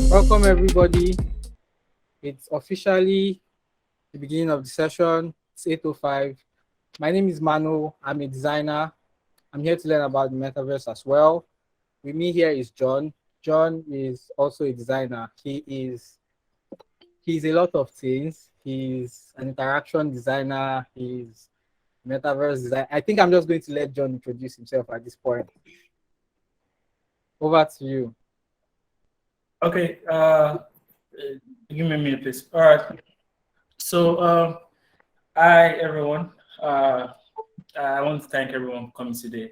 Welcome, everybody. It's officially the beginning of the session. It's 8:05. My name is Manu. I'm a designer. I'm here to learn about the metaverse as well. With me here is John. John is also a designer. He's a lot of things. He's an interaction designer. He's metaverse design. I think I'm just going to let John introduce himself at this point. Over to you. Okay, give me a minute, please. All right. So, hi everyone. I want to thank everyone for coming today.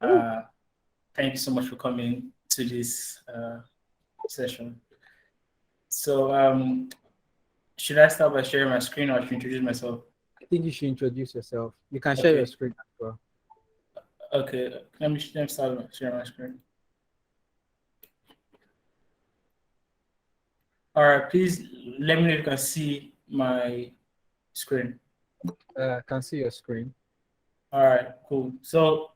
Thank you so much for coming to this session. So, should I start by sharing my screen or should I introduce myself? I think you should introduce yourself. You can share your screen as well. Okay, let me start sharing my screen. All right, please let me know if you can see my screen. Can see your screen. All right, cool. So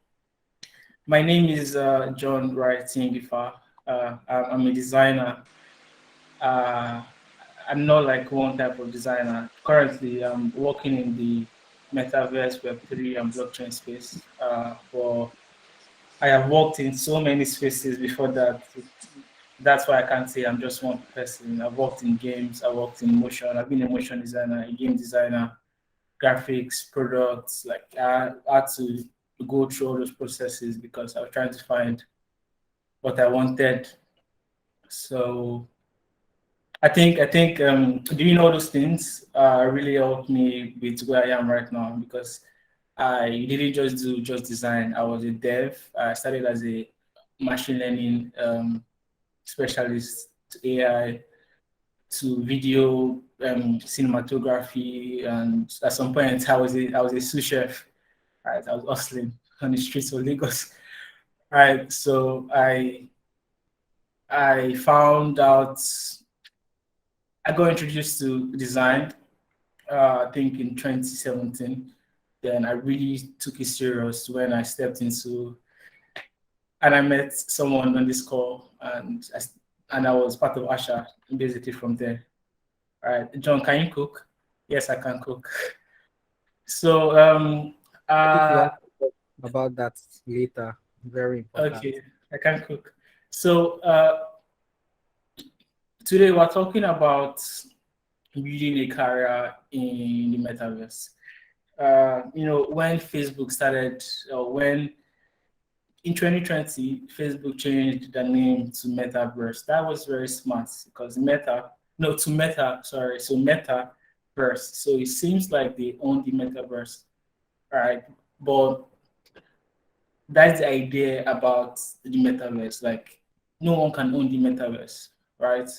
my name is John Wright-Nyingifa. I'm a designer. I'm not like one type of designer. Currently, I'm working in the Metaverse, Web3, and blockchain space. But I have worked in so many spaces before that. That's why I can't say I'm just one person. I've worked in games, I worked in motion, I've been a motion designer, a game designer, graphics, products. Like I had to go through all those processes because I was trying to find what I wanted. So I think doing all those things really helped me with where I am right now because I didn't just do design. I was a dev. I started as a machine learning specialist to AI to video cinematography, and at some point I was a sous chef. Right, I was hustling on the streets of Lagos. Right, so I found out I got introduced to design. I think in 2017. Then I really took it serious when I stepped into, and I met someone on this call, and I was part of Àșà basically from there. All right, John, can you cook? Yes, I can cook. So I think we have to talk about that later. Very important. Okay, I can cook. So today we're talking about building a career in the metaverse. When Facebook started, when in 2020, Facebook changed the name to Metaverse. That was very smart because so Metaverse. So it seems like they own the Metaverse, right? But that's the idea about the Metaverse. Like, no one can own the Metaverse, right?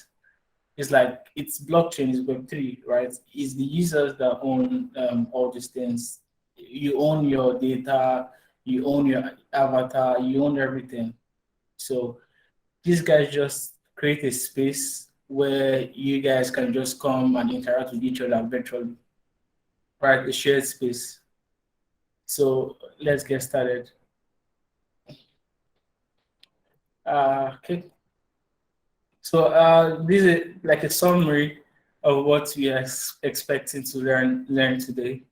It's like it's blockchain, is Web3, right? It's the users that own all these things. You own your data, you own your avatar, you own everything. So these guys just create a space where you guys can just come and interact with each other virtually, right? A shared space. So let's get started. Okay. So this is like a summary of what we are expecting to learn today.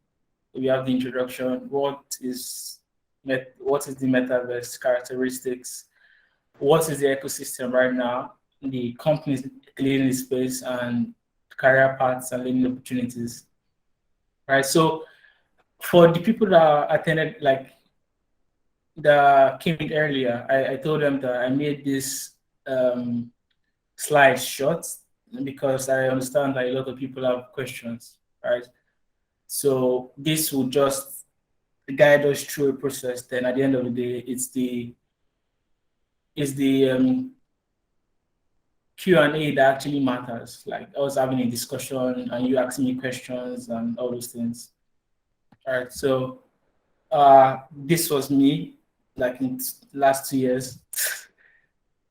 We have the introduction. What is the metaverse characteristics? What is the ecosystem right now? The companies leading the space and career paths and learning opportunities. Right. So for the people that attended, like that came in earlier, I told them that I made this slide short because I understand that a lot of people have questions, right? So this will just guide us through a process. Then at the end of the day, it's the Q&A that actually matters. Like I was having a discussion and you asking me questions and all those things. All right. So this was me, like in last 2 years.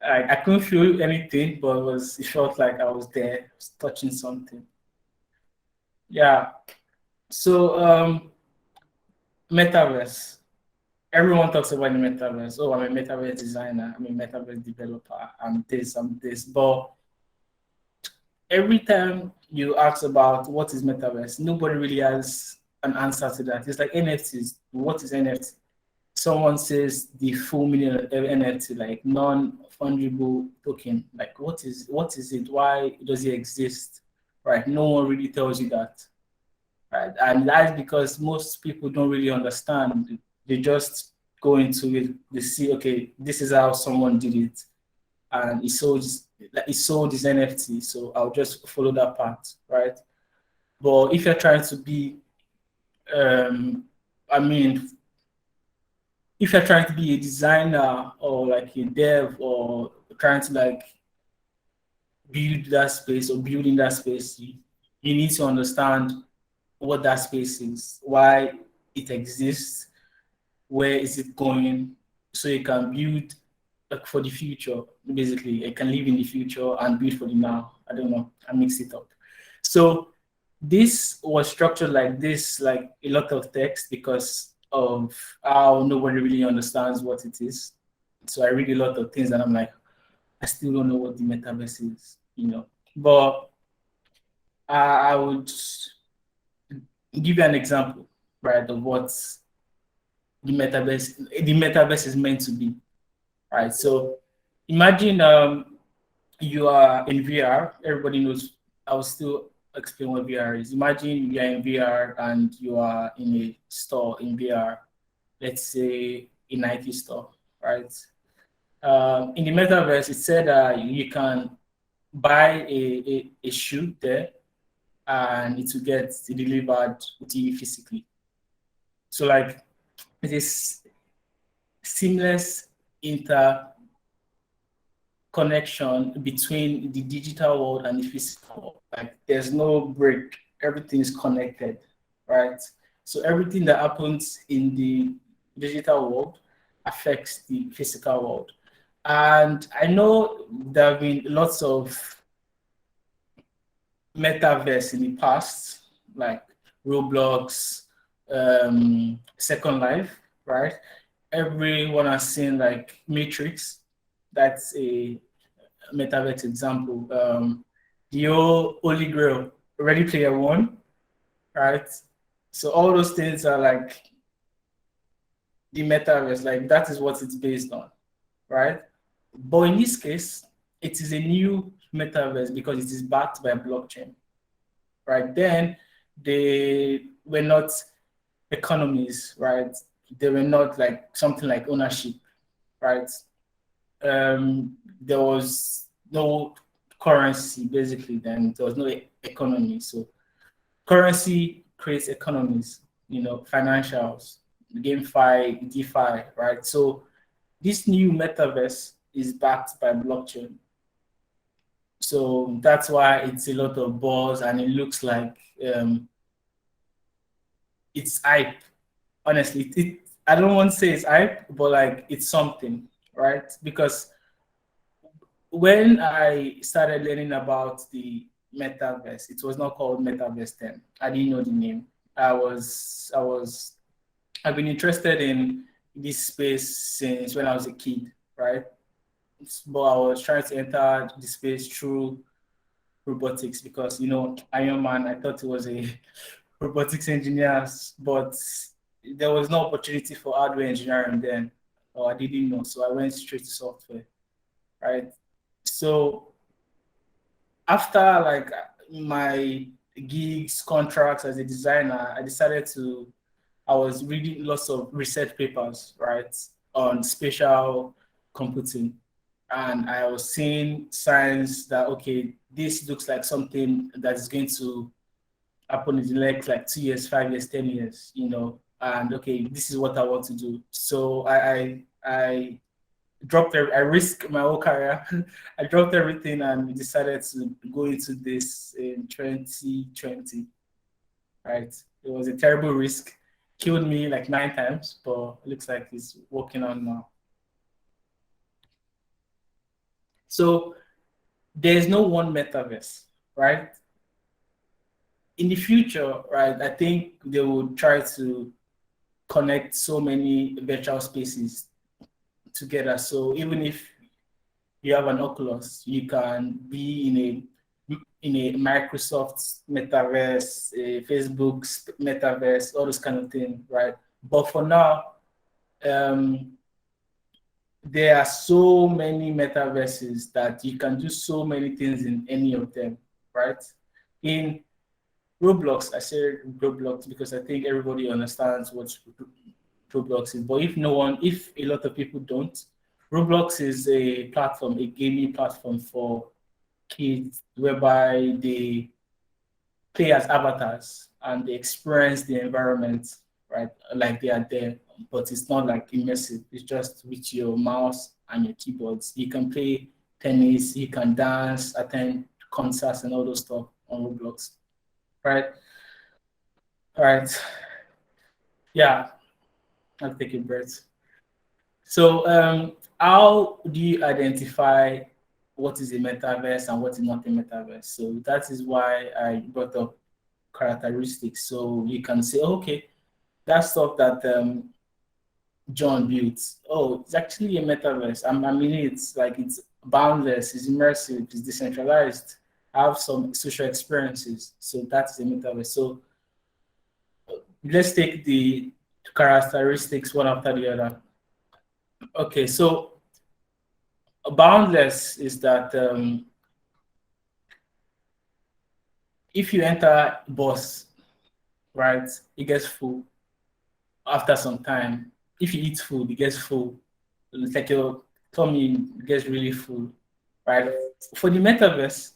I couldn't feel anything, but it felt like I was there, I was touching something. Yeah. So Metaverse. everyone talks about the metaverse. Oh, I'm a metaverse designer. I'm a metaverse developer. I'm this. But every time you ask about what is metaverse, nobody really has an answer to that. It's like NFTs. What is NFT? Someone says the full meaning of NFT, like non-fungible token. Like what is it? Why does it exist? Right? No one really tells you that. Right? And that's because most people don't really understand. They just go into it. They see, okay, this is how someone did it, and it sold this NFT. So I'll just follow that path, right? But if you're trying to be, I mean, if you're trying to be a designer or like a dev or trying to like build that space or building that space, you need to understand what that space is, why it exists, where is it going, so you can build like for the future. Basically, you can live in the future and build for the now. I don't know, I mixed it up. So this was structured like this, like a lot of text because of how nobody really understands what it is. So I read a lot of things and I'm like, I still don't know what the metaverse is, you know. But I would give you an example, right, of what the metaverse is meant to be, right? So imagine you are in VR. Everybody knows. I will still explain what VR is. Imagine you are in VR and you are in a store in VR. Let's say a Nike store, right? In the metaverse, it said you can buy a shoe there and it will get delivered to you physically. So like it is seamless interconnection between the digital world and the physical world. Like there's no break. Everything is connected, right? So everything that happens in the digital world affects the physical world. And I know there have been lots of metaverse in the past, like Roblox, Second Life, right? Everyone has seen like Matrix. That's a metaverse example. The old Holy Grail, Ready Player One, right? So all those things are like the metaverse, like that is what it's based on, right? But in this case, it is a new metaverse because it is backed by blockchain, right? Then they were not economies, right? They were not like something like ownership, right? There was no currency basically. Then there was no economy. So currency creates economies, you know, financials, GameFi, DeFi, right? So this new metaverse is backed by blockchain. So that's why it's a lot of buzz and it looks like it's hype. Honestly, I don't want to say it's hype, but like it's something, right? Because when I started learning about the metaverse, it was not called Metaverse then. I didn't know the name. I've been interested in this space since when I was a kid, right? But I was trying to enter the space through robotics because you know Iron Man. I thought it was a robotics engineer, but there was no opportunity for hardware engineering then, or I didn't know, so I went straight to software, right? So after like my gigs, contracts as a designer, I was reading lots of research papers, right, on spatial computing. And I was seeing signs that, okay, this looks like something that is going to happen in the next like 2 years, 5 years, 10 years, you know, and okay, this is what I want to do. So I dropped, I risked my whole career. I dropped everything and decided to go into this in 2020, right? It was a terrible risk, killed me like 9 times, but it looks like it's working on now. So there's no one metaverse, right? In the future, right, I think they will try to connect so many virtual spaces together. So even if you have an Oculus, you can be in a Microsoft metaverse, a Facebook metaverse, all those kind of things, right? But for now, there are so many metaverses that you can do so many things in any of them, right? In Roblox, I say Roblox because I think everybody understands what Roblox is. But if a lot of people don't, Roblox is a platform, a gaming platform for kids whereby they play as avatars and they experience the environment, right? Like they are there, but it's not like immersive. It's just with your mouse and your keyboards. You can play tennis, you can dance, attend concerts and all those stuff on Roblox, right? All right. Yeah, I'll take a breath. So how do you identify what is a metaverse and what is not a metaverse? So that is why I brought up characteristics. So you can say, okay, that stuff that John built, oh, it's actually a metaverse. I mean, it's like it's boundless, it's immersive, it's decentralized. I have some social experiences. So that's a metaverse. So let's take the characteristics one after the other. Okay, so boundless is that if you enter bus, right, it gets full after some time. If you eat food, it gets full. It's like your tummy gets really full, right? For the metaverse,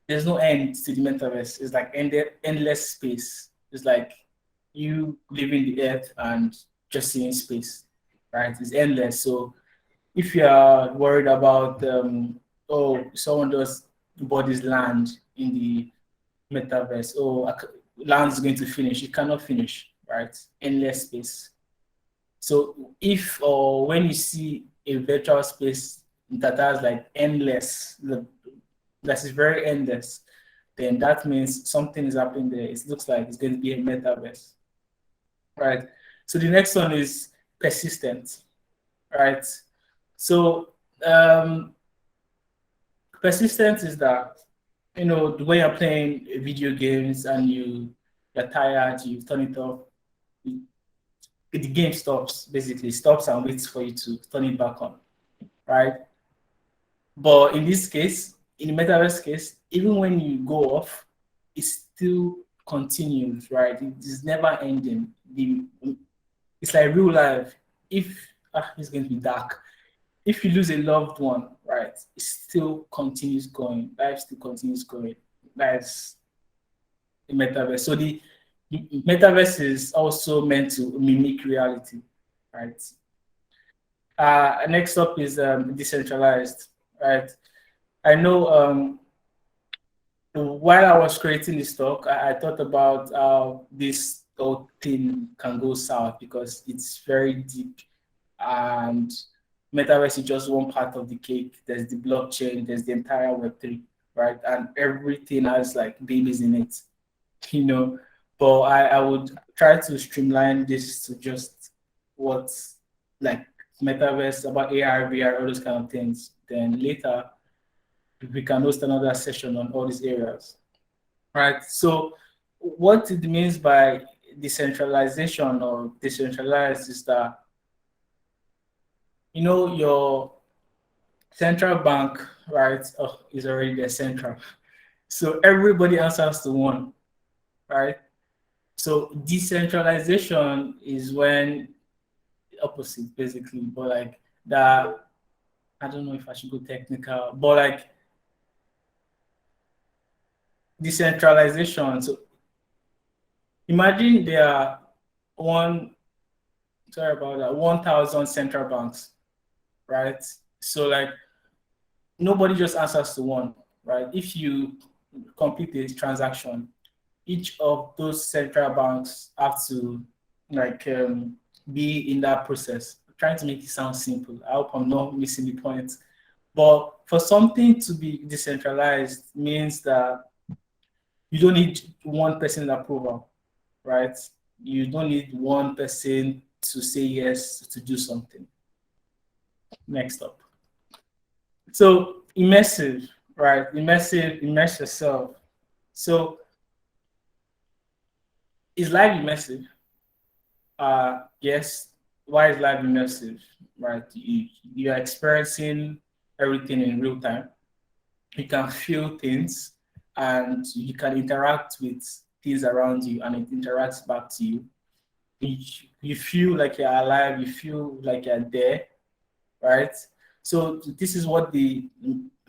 there's no end to the metaverse. It's like endless space. It's like you living the earth and just seeing space, right? It's endless. So if you are worried about, oh, someone does bodies land in the metaverse, oh, land's going to finish, it cannot finish, right? Endless space. So if or when you see a virtual space that has like endless, that is very endless, then that means something is happening there. It looks like it's going to be a metaverse, right? So the next one is persistent, right? So persistence is that, you know, the way you're playing video games and you're tired, you turn it off, the game stops, basically stops and waits for you to turn it back on, right? But in this case, in the metaverse case, even when you go off, it still continues, right? It is never ending. It's like real life. If it's going to be dark, if you lose a loved one, right, it still continues going. Life still continues going. That's the metaverse. So the metaverse is also meant to mimic reality, right? Next up is decentralized, right? I know while I was creating this talk, I thought about how this whole thing can go south because it's very deep and metaverse is just one part of the cake. There's the blockchain, there's the entire Web3, right? And everything has like babies in it, you know. But I would try to streamline this to just what's like metaverse, about AR, VR, all those kind of things. Then later we can host another session on all these areas, right? So what it means by decentralization or decentralized is that, you know, your central bank, right, is already the central. So everybody answers to one, right? So decentralization is when the opposite, basically, but like that, I don't know if I should go technical, but like decentralization. So imagine there are 1,000 central banks, right? So like nobody just answers to one, right? If you complete a transaction, each of those central banks have to like be in that process. I'm trying to make it sound simple. I hope I'm not missing the point. But for something to be decentralized means that you don't need one person's approval, right? You don't need one person to say yes to do something. Next up. So immersive, right? Immerse yourself. So is life immersive? Yes. Why is life immersive? Right? You are experiencing everything in real time. You can feel things and you can interact with things around you and it interacts back to you. You feel like you're alive, you feel like you're there, right? So this is what the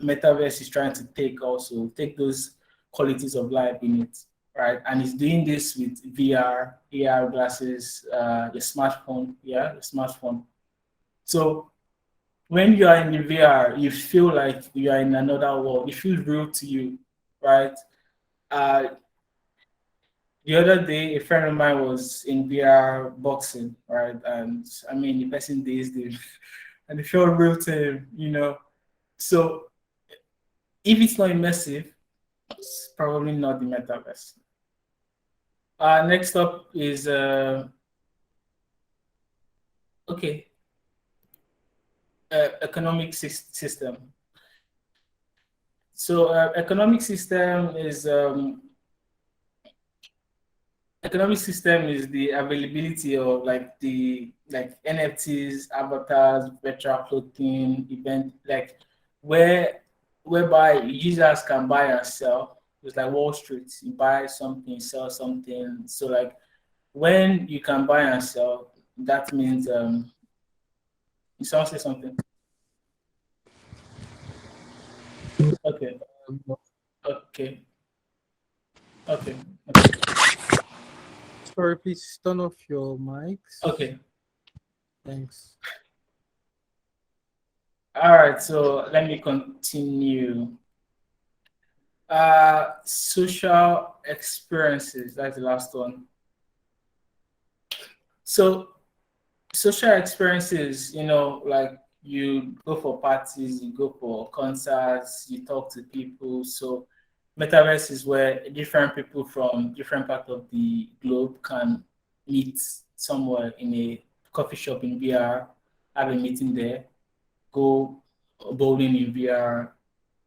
metaverse is trying to take those qualities of life in it, right? And it's doing this with VR, AR glasses, your smartphone, your smartphone. So when you are in the VR, you feel like you are in another world. It feels real to you, right? Uh, the other day, a friend of mine was in VR boxing, right? And I mean, the person dazed him, and it felt real to him. So if it's not immersive, it's probably not the metaverse. Next up is okay, economic system. So economic system is the availability of like NFTs, avatars, virtual clothing, event whereby users can buy and sell. It's like Wall Street. You buy something, sell something. So like when you can buy and sell, that means someone say something. Okay. Okay. Okay. Sorry, please turn off your mics. Okay. Thanks. All right. So let me continue. Social experiences. That's the last one. So social experiences, like you go for parties, you go for concerts, you talk to people. So metaverse is where different people from different parts of the globe can meet somewhere in a coffee shop in VR, have a meeting there, go bowling in VR,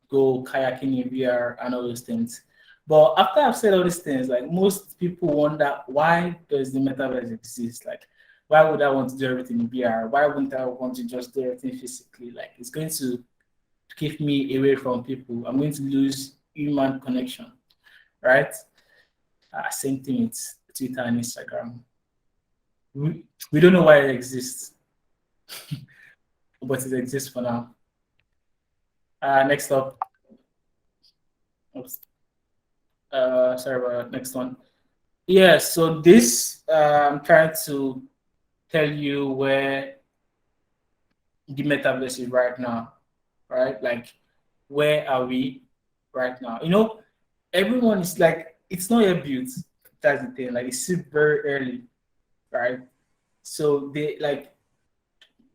go kayaking in VR, and all those things. But after I've said all these things, like most people wonder, why does the metaverse exist? Like, why would I want to do everything in VR? Why wouldn't I want to just do everything physically? Like, it's going to keep me away from people. I'm going to lose human connection, right? Same thing with Twitter and Instagram. We don't know why it exists, but it exists for now. Next up. Oops. Sorry about that. Next one. Yeah, so this I'm trying to tell you where the metaverse is right now, right? Like, where are we right now? Everyone is like, it's not yet built. That's the thing. Like, it's still very early, right? So they like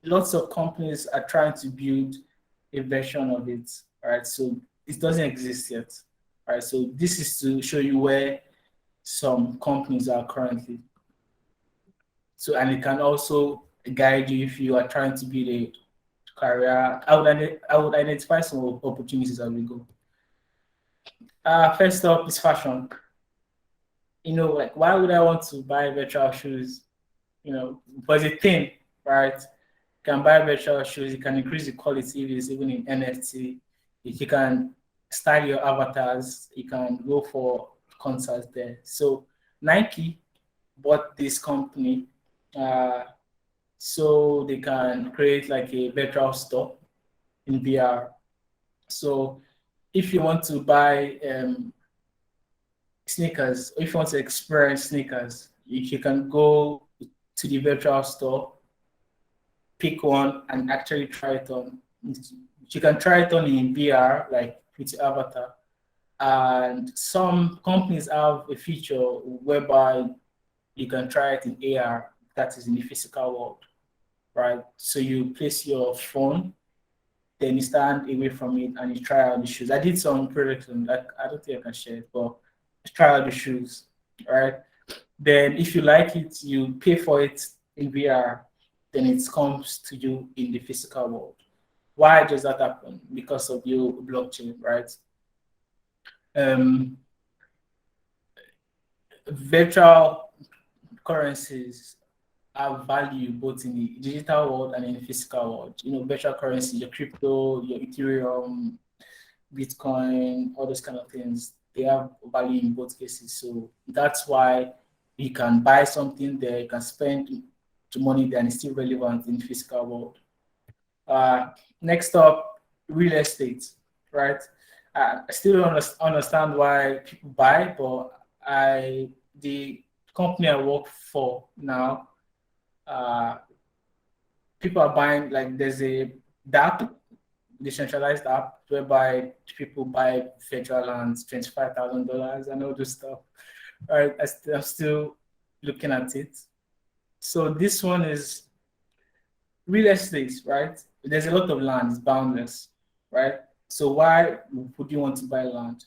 lots of companies are trying to build a version of it, right? So it doesn't exist yet, right? So this is to show you where some companies are currently. So, and it can also guide you if you are trying to build a career. I would identify some opportunities as we go. First up is fashion. Like, why would I want to buy virtual shoes? But the thing, right? You can buy virtual shoes, you can increase the quality if it's even in NFT. If you can style your avatars, you can go for concerts there. So Nike bought this company so they can create like a virtual store in VR. So if you want to buy sneakers, if you want to experience sneakers, you can go to the virtual store, pick one, and actually try it on. You can try it on in VR, like with your avatar. And some companies have a feature whereby you can try it in AR, that is in the physical world, right? So you place your phone, then you stand away from it and you try out the shoes. I did some products, like I don't think I can share it, but try out the shoes, right? Then if you like it, you pay for it in VR, then it comes to you in the physical world. Why does that happen? Because of your blockchain, right? Um, Virtual currencies have value both in the digital world and in the physical world. You know, virtual currency, your crypto, your Ethereum, Bitcoin, all those kind of things, they have value in both cases. So that's why you can buy something there, you can spend the money there, and it's still relevant in the physical world. Next up, real estate, right? I still don't understand why people buy, but the company I work for now, uh, people are buying, like there's a DApp, decentralized app, whereby people buy virtual lands, $25,000 and all this stuff. All right, I'm still looking at it. So this one is real estate, right? There's a lot of land, it's boundless, right? So why would you want to buy land?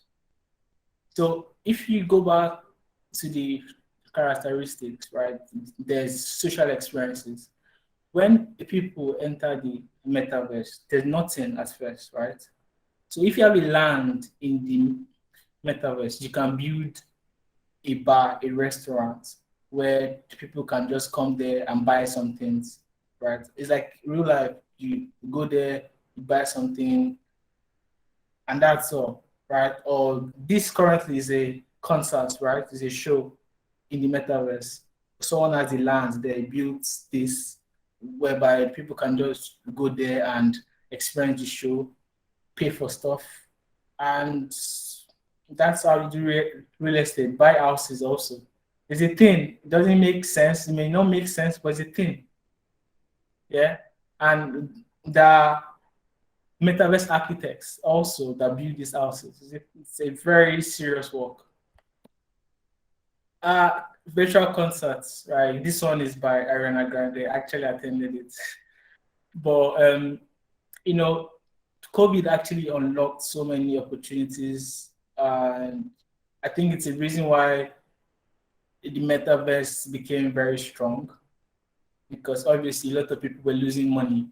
So if you go back to the characteristics, right, there's social experiences. When people enter the metaverse, there's nothing at first, right? So if you have a land in the metaverse, you can build a bar, a restaurant where people can just come there and buy some things, right? It's like real life. You go there, you buy something, and that's all, right? Or this currently is a concert, right? It's a show in the metaverse. Someone has the land, they built this whereby people can just go there and experience the show, pay for stuff, and that's how you do real estate. Buy houses also. It's a thing. It doesn't make sense. It may not make sense, but it's a thing. Yeah. And the metaverse architects also that build these houses. It's a very serious work. Virtual concerts, right? This one is by Ariana Grande. I actually attended it. But you know, COVID actually unlocked so many opportunities, and I think it's a reason why the metaverse became very strong, because obviously a lot of people were losing money,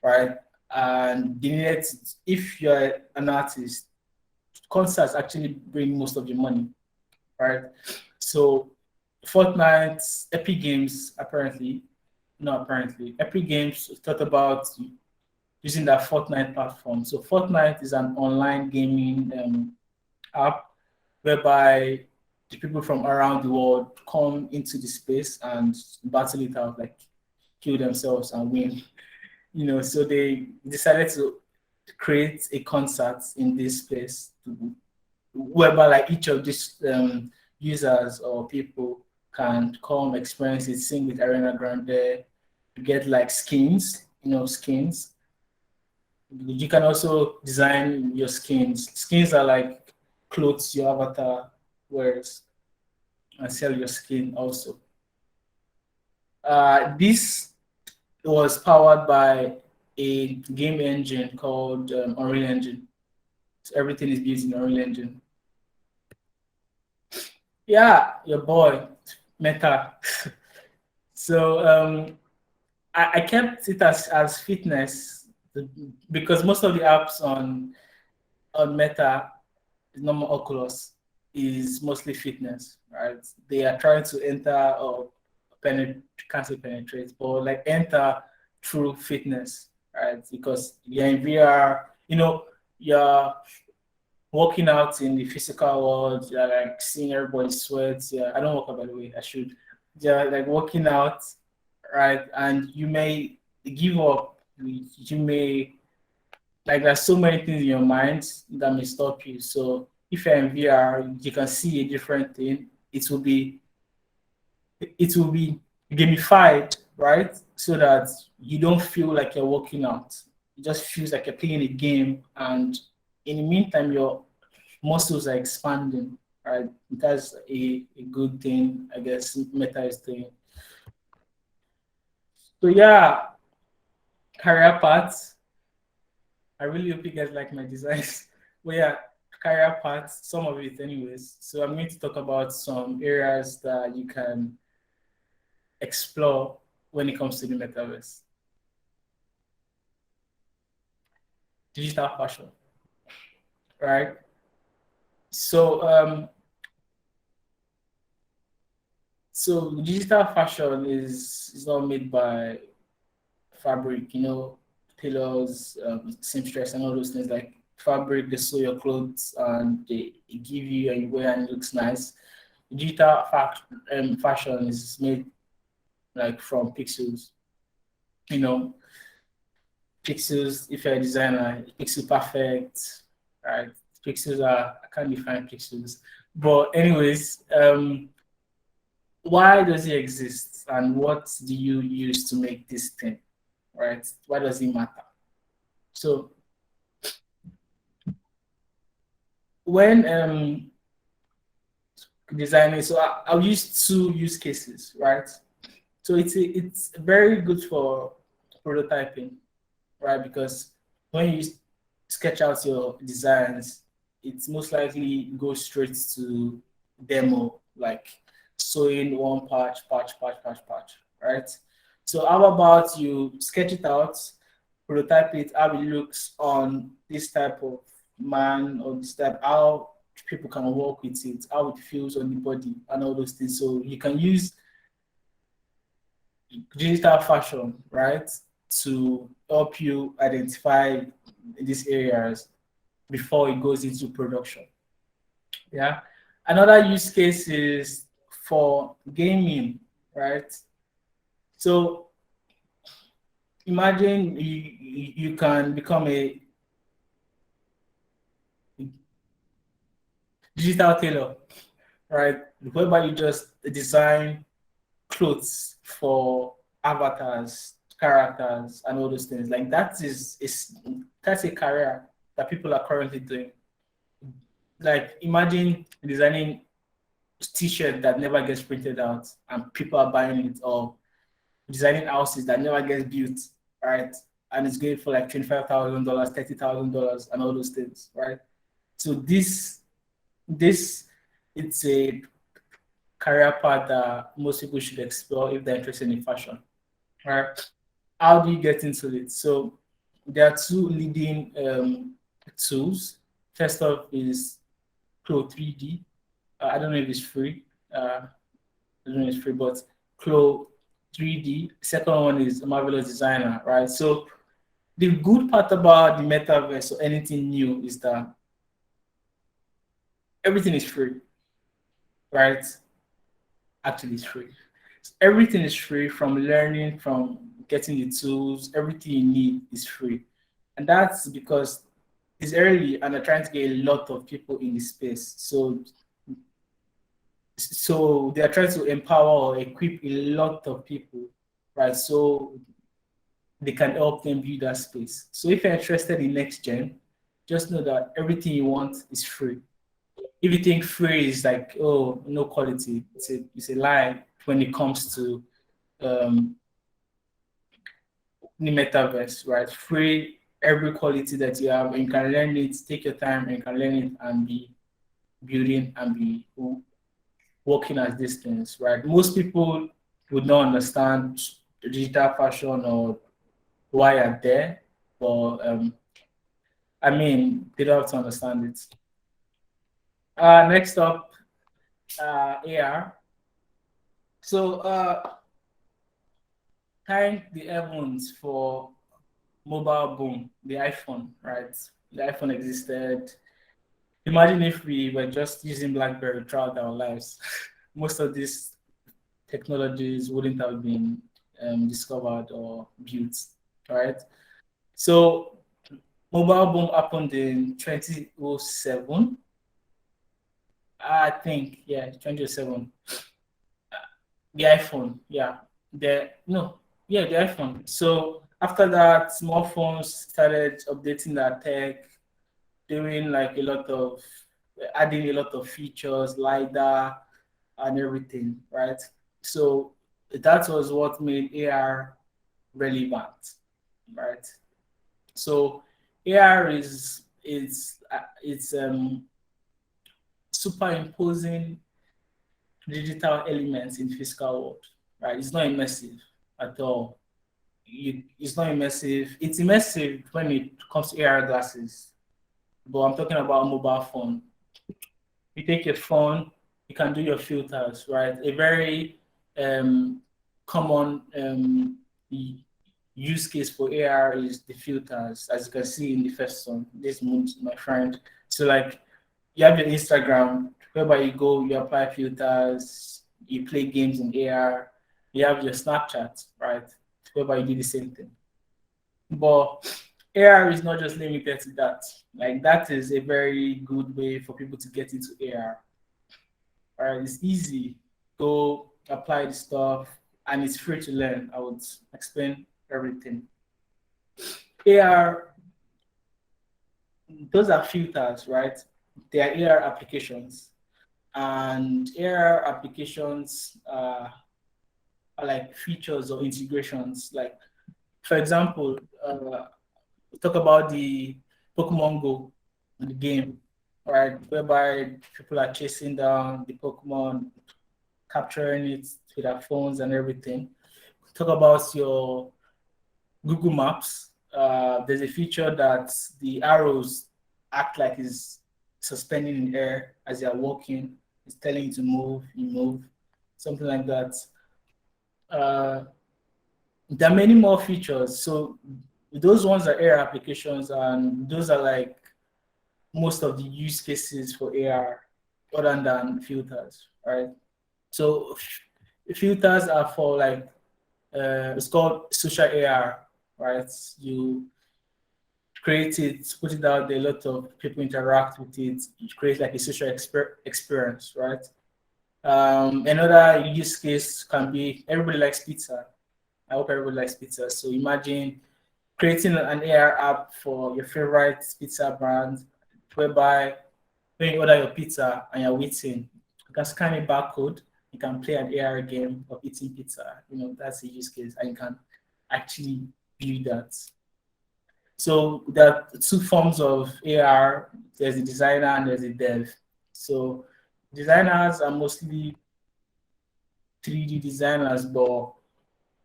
right? And the needed, if you're an artist, concerts actually bring most of your money, right? So Fortnite, Epic Games, Epic Games thought about using that Fortnite platform. So Fortnite is an online gaming app whereby the people from around the world come into the space and battle it out, like kill themselves and win. You know, so they decided to create a concert in this space whereby like each of these users or people can come experience it, sing with Ariana Grande, get like skins, skins. You can also design your skins. Skins are like clothes your avatar wears, and sell your skin also. This was powered by a game engine called Unreal Engine. So everything is built in Unreal Engine. Yeah, your boy, Meta. So I kept it as fitness because most of the apps on Meta, normal Oculus, is mostly fitness, right? They are trying to enter or can't say penetrate, but like enter through fitness, right? Because you're in VR, you're working out in the physical world, you're like seeing everybody sweat. Yeah, I don't work out, by the way, I should. You're like working out, right? And you may give up, you may, like, there's so many things in your mind that may stop you. So if you're in VR, you can see a different thing. It will be gamified, right? So that you don't feel like you're working out. It just feels like you're playing a game, and in the meantime, your muscles are expanding, right? That's a good thing, I guess, Meta is doing. So yeah, career paths. I really hope you guys like my designs. But yeah, career path, some of it anyways. So I'm going to talk about some areas that you can explore when it comes to the metaverse. Digital fashion, right? So so digital fashion is not made by fabric, tailors, seamstress, and all those things. Like fabric, they sew your clothes and they give you and you wear and it looks nice. Digital fashion is made like from pixels, you know, pixels. If you're a designer, pixel perfect, right? Pixels are, I can't define pixels, but anyways, why does it exist and what do you use to make this thing, right? Why does it matter? So when designing, so I'll use two use cases, right? So it's very good for prototyping, right? Because when you sketch out your designs, it's most likely go straight to demo, like sewing one patch, right? So how about you sketch it out, prototype it, how it looks on this type of man or this type, how people can work with it, how it feels on the body and all those things. So you can use digital fashion, right, to help you identify these areas before it goes into production. Yeah. Another use case is for gaming, right? So imagine you can become a digital tailor, right? Whereby you just design clothes for avatars, characters, and all those things. Like that's a career that people are currently doing. Like imagine designing t-shirt that never gets printed out and people are buying it, or designing houses that never gets built, right? And it's going for like $25,000, $30,000, and all those things, right? So this it's a career path that most people should explore if they're interested in fashion, right? How do you get into it? So there are two leading tools. First off is Clo 3D. I don't know if it's free. I don't know if it's free, but Clo 3D. Second one is Marvelous Designer, right? So the good part about the metaverse or anything new is that everything is free, right? Actually, it's free. Everything is free, from learning, from getting the tools, everything you need is free. And that's because it's early and they're trying to get a lot of people in the space. So they are trying to empower or equip a lot of people, right? So they can help them build that space. So if you're interested in next gen, just know that everything you want is free. If you think free is like, oh, no quality, it's a lie when it comes to um, the metaverse, right? Free every quality that you have, and you can learn it, take your time, and you can learn it and be building and be working as these things, right? Most people would not understand digital fashion or why are there, but I mean, they don't have to understand it. Next up, AR. So thank the heavens for mobile boom, the iPhone, right? The iPhone existed. Imagine if we were just using BlackBerry throughout our lives. Most of these technologies wouldn't have been discovered or built, right? So mobile boom happened in 2007. I think, yeah, 2007. The iPhone, yeah. The iPhone. So after that, smartphones started updating their tech, doing like a lot of adding a lot of features, LiDAR and everything, right? So that was what made AR relevant, right? So AR is it's superimposing digital elements in the physical world, right? It's not immersive at all. It's not immersive. It's immersive when it comes to AR glasses, but I'm talking about a mobile phone. You take your phone, you can do your filters, right? A very common use case for AR is the filters, as you can see in the first one. This moon, my friend. So like you have your Instagram, whereby you go, you apply filters, you play games in AR. You have your Snapchat, right? Whereby you do the same thing. But AR is not just limited to that. Like that is a very good way for people to get into AR. All right, it's easy. Go apply the stuff, and it's free to learn. I would explain everything. AR, those are filters, right? They are AR applications, and AR applications are like features or integrations. Like, for example, talk about the Pokemon Go, the game, right? Whereby people are chasing down the Pokemon, capturing it with their phones and everything. Talk about your Google Maps. There's a feature that the arrows act like is suspending in air as you're walking. It's telling you to move, you move, something like that. There are many more features. So those ones are AR applications, and those are like most of the use cases for AR other than filters, right? So filters are for like, it's called social AR, right? You create it, put it out there, a lot of people interact with it, you create like a social experience, right? Another use case can be everybody likes pizza. I hope everybody likes pizza. So imagine creating an AR app for your favorite pizza brand, whereby when you order your pizza and you're waiting, you can scan a barcode, you can play an AR game of eating pizza. You know, that's a use case, and you can actually view that. So there are two forms of AR. There's a designer and there's a dev. So designers are mostly 3D designers, but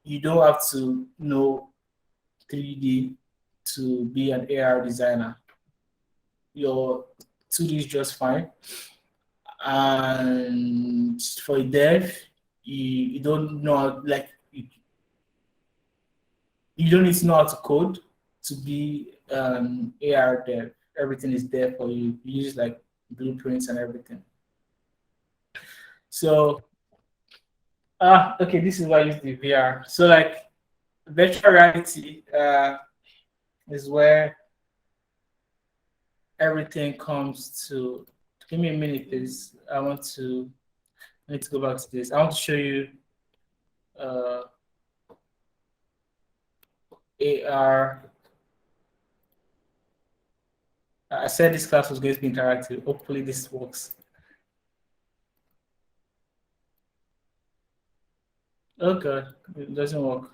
you don't have to know 3D to be an AR designer. Your 2D is just fine. And for a dev, you don't know, like, you don't need to know how to code to be an AR dev. Everything is there for you. You use like blueprints and everything. So, okay, this is why I use the VR. So like virtual reality is where everything comes to. Give me a minute, please. I need to go back to this. I want to show you AR. I said this class was going to be interactive. Hopefully this works. Okay, it doesn't work.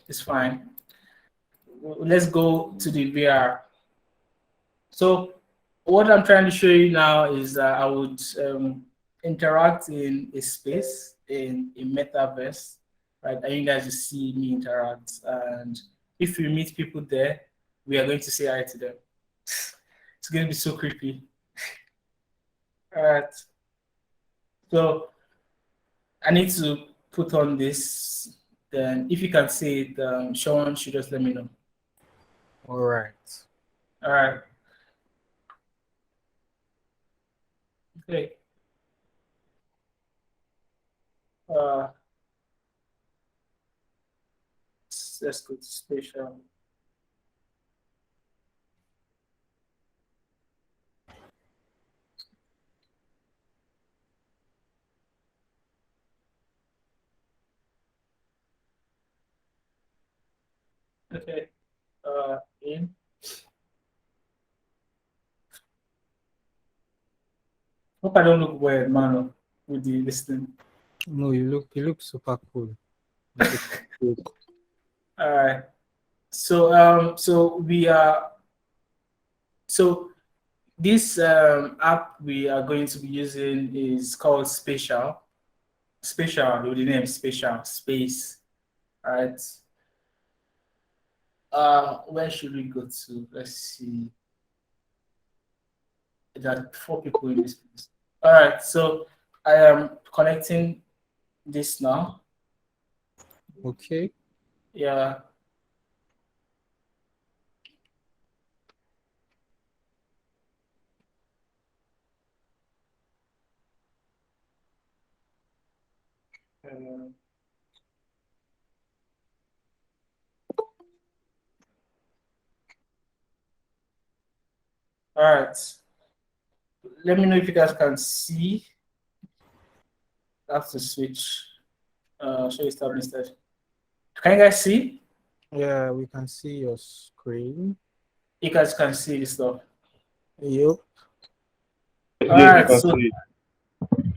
It's fine. Let's go to the VR. So what I'm trying to show you now is that I would interact in a space, in a metaverse, right? And you guys will see me interact. And if we meet people there, we are going to say hi to them. It's going to be so creepy. All right. So I need to put on this. Then if you can see it, Sean should just let me know. All right. All right. Okay. Let's go to spatial. Okay. In. Hope I don't look weird, man, with the listening. No, you look super cool. All right. So we are. So This app we are going to be using is called Spatial. Spatial with the name Spatial Space. All right. Where should we go to? Let's see. There are 4 people in this place. All right, so I am connecting this now. Okay. Yeah. All right. Let me know if you guys can see. I have to switch. Show you stop instead. Can you guys see? Yeah, we can see your screen. You guys can see this stuff. Yep. All right. So,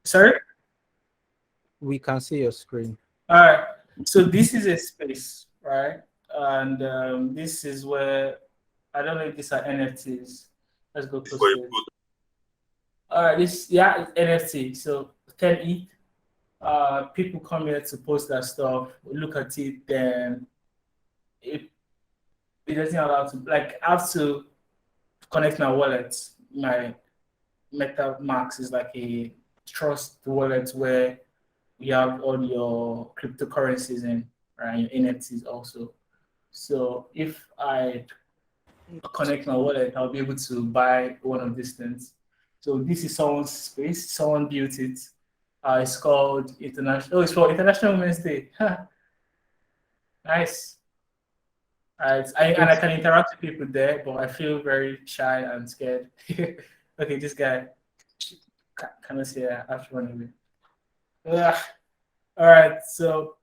sorry. We can see your screen. All right. So this is a space, right? And this is where I don't know if these are NFTs. Let's go proceed. All right. This it's NFT. So 10 ETH. People come here to post their stuff, look at it, then it doesn't allow to I have to connect my wallet. My MetaMask is like a trust wallet where you have all your cryptocurrencies in, right? Your NFTs also. So if I connect my wallet, I'll be able to buy one of these things. So this is someone's space. Someone built it. It's called International. Oh, it's for International Women's Day. Nice. And I can interact with people there, but I feel very shy and scared. Okay, this guy cannot say I have to run away. All right, so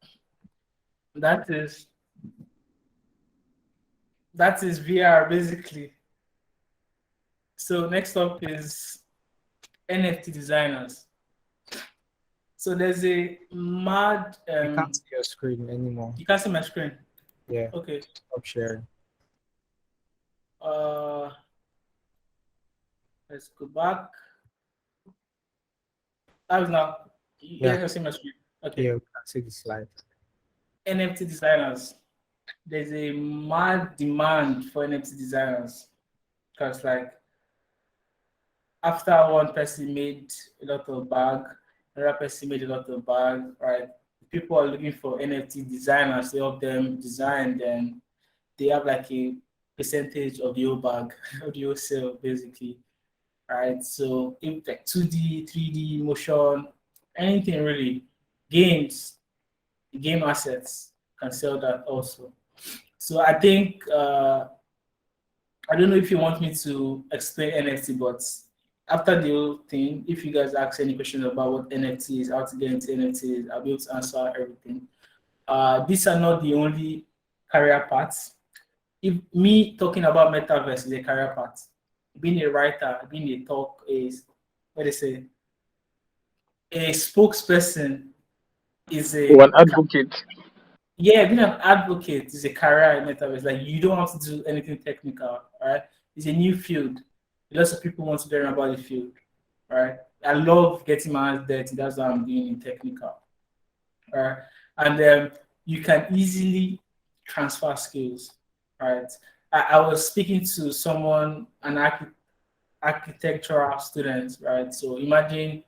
that is VR basically. So next up is NFT designers. So there's a mad. I can't see your screen anymore. You can't see my screen. Yeah. Okay. Stop sharing. Let's go back. How's now? Yeah. You can see my screen. Okay. Yeah, we can see the slide. NFT designers. There's a mad demand for NFT designers because, after one person made a lot of bag, another person made a lot of bag, right? People are looking for NFT designers to help them design. Then they have a percentage of the whole bag, of the whole sale, basically, right? So if 2D, 3D, motion, anything really, games, game assets can sell that also. So I think I don't know if you want me to explain NFT, but after the whole thing, if you guys ask any questions about what NFT is, how to get into NFTs, I'll be able to answer everything. These are not the only career paths. If me talking about Metaverse is a career path, being a writer, being a talk is what they say, a spokesperson is an advocate. Yeah, being an advocate is a career in Metaverse. You don't have to do anything technical, right? It's a new field. Lots of people want to learn about the field, right? I love getting my hands dirty. That's what I'm doing in technical, right? And you can easily transfer skills, right? I was speaking to someone, an architectural student, right? So imagine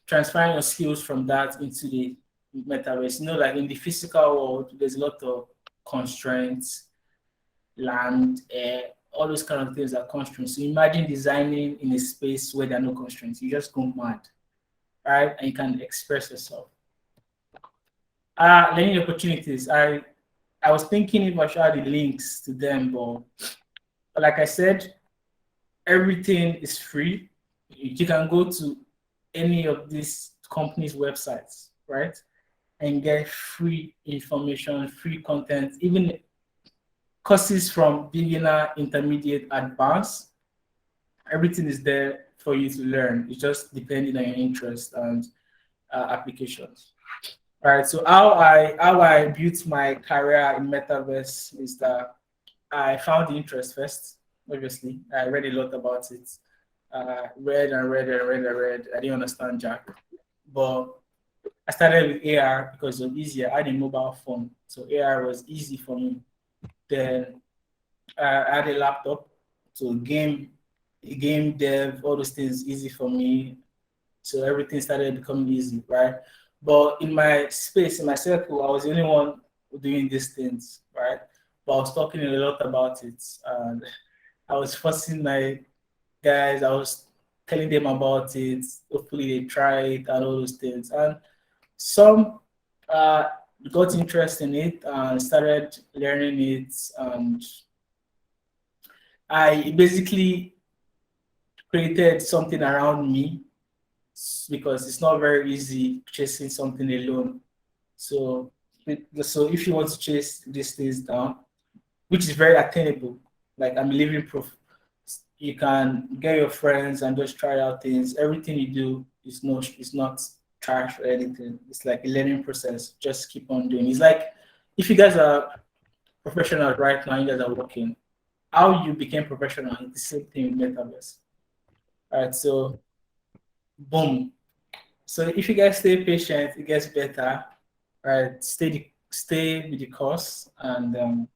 transferring your skills from that into the Metaverse. In the physical world, there's a lot of constraints, land, air, all those kind of things are constraints. So imagine designing in a space where there are no constraints. You just go mad, right? And you can express yourself. Learning opportunities. I was thinking if I should add the links to them, but like I said, everything is free. You can go to any of these companies' websites, right? And get free information, free content, even courses from beginner, intermediate, advanced. Everything is there for you to learn. It's just depending on your interest and applications. All right. So how I built my career in Metaverse is that I found the interest first. Obviously, I read a lot about it. read and read and read and read. I didn't understand Jack, but I started with AR because it was easier. I had a mobile phone, so AR was easy for me. Then I had a laptop, so game dev, all those things easy for me. So everything started becoming easy, right? But in my space, in my circle, I was the only one doing these things, right? But I was talking a lot about it, and I was forcing my guys. I was telling them about it. Hopefully, they try it and all those things. And some uh, got interest in it and started learning it. And I basically created something around me because it's not very easy chasing something alone. So, so if you want to chase these things down, which is very attainable, like I'm a living proof. You can get your friends and just try out things. Everything you do is not trash or anything. It's like a learning process. Just keep on doing. It's like if you guys are professionals right now, you guys are working. How you became professional is the same thing with Metaverse. All right, so boom. So if you guys stay patient, it gets better. Right, stay with the course, and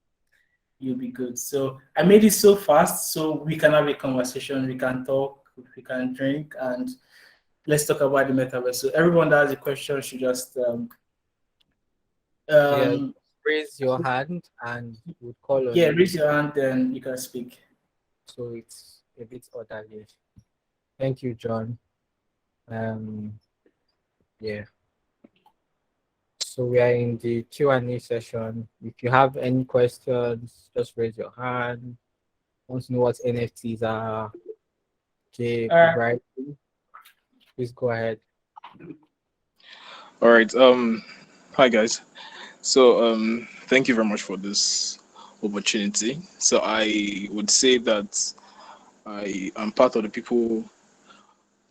you'll be good. So I made it so fast, so we can have a conversation, we can talk, we can drink, and let's talk about the metaverse. So everyone that has a question should just Yeah, raise your hand and we'll call on yeah, you. raise your hand, then you can speak. So it's a bit orderly. Thank you, John. Yeah. So we are in the Q&A session. If you have any questions, just raise your hand. Want to know what NFTs are? Okay, right. Please go ahead. All right. Hi guys. So thank you very much for this opportunity. So I would say that I am part of the people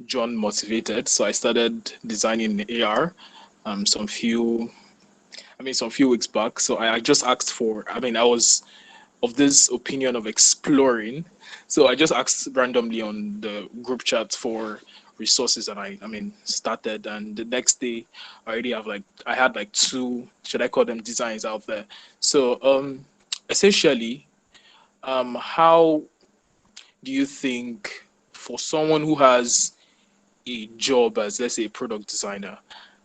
John motivated. So I started designing in AR some few weeks back. So I just asked for, I was of this opinion of exploring. So I just asked randomly on the group chat for resources, and I started. And the next day, I had like two, should I call them, designs out there. So essentially, how do you think for someone who has a job as, let's say, a product designer,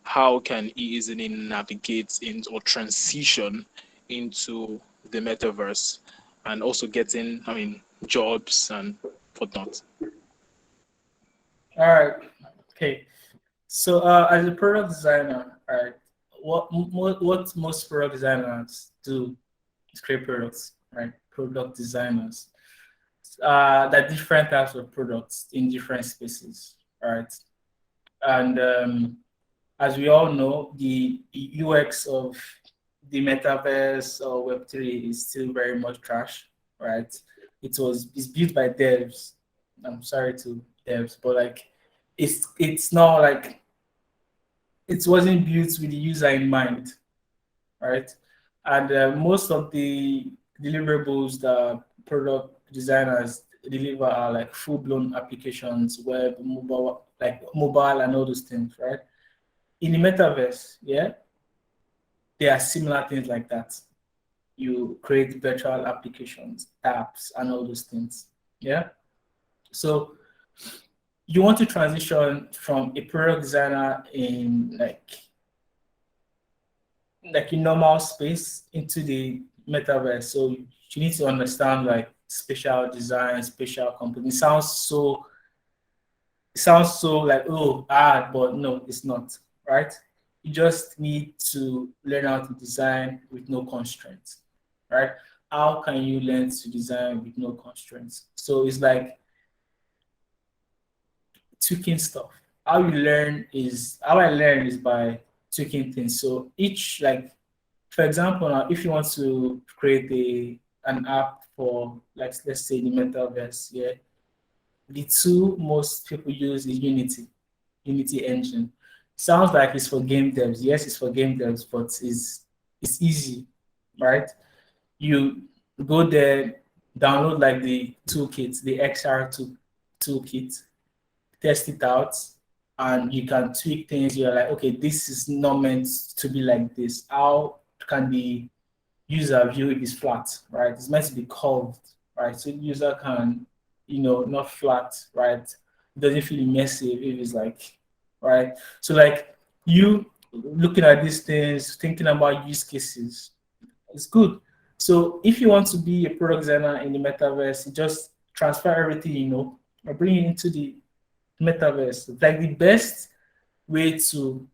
how can he easily navigate in or transition into the metaverse and also getting, jobs and whatnot? All right. Okay. So as a product designer, all right, what most product designers do is create products, right? Product designers. There are different types of products in different spaces, right? And as we all know, the UX of the metaverse or Web3 is still very much trash, right? It's built by devs. I'm sorry to devs, but like it's not like it wasn't built with the user in mind, right? And most of the deliverables that product designers deliver are like full-blown applications, web, mobile, like mobile and all those things, right? In the metaverse, yeah, there are similar things like that. You create virtual applications, apps, and all those things. Yeah. So you want to transition from a product designer in like a normal space into the metaverse. So you need to understand like spatial design, spatial computing. It sounds so like hard, but no, it's not, right? You just need to learn how to design with no constraints, right? How can you learn to design with no constraints? So it's like tweaking stuff. How I learn is by tweaking things. So each like, for example, now if you want to create an app for like let's say the metaverse, yeah, the two most people use is Unity engine. Sounds like it's for game devs. Yes, it's for game devs, but it's easy, right? You go there, download like the toolkit, the XR toolkit, test it out, and you can tweak things. You're like, okay, this is not meant to be like this. How can the user view if it's flat, right? It's meant to be curved, right? So the user can, not flat, right? It doesn't feel immersive if it's like, right? So like you looking at these things, thinking about use cases, it's good. So if you want to be a product designer in the metaverse, you just transfer everything and bring it into the metaverse. Like the best way to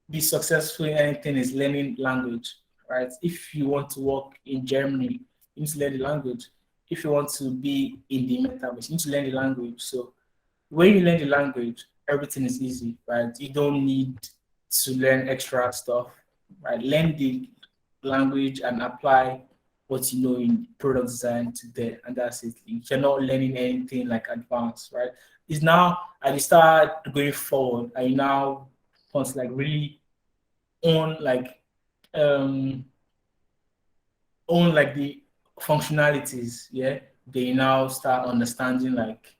be successful in anything is learning language, right? If you want to work in Germany, you need to learn the language. If you want to be in the metaverse, you need to learn the language. So when you learn the language, everything is easy, right? You don't need to learn extra stuff, right? Learn the language and apply what you know in product design to there, and that's it. You're not learning anything like advanced, right? It's now at the start going forward, and you now want to like really own like um own like the functionalities, yeah. They now start understanding like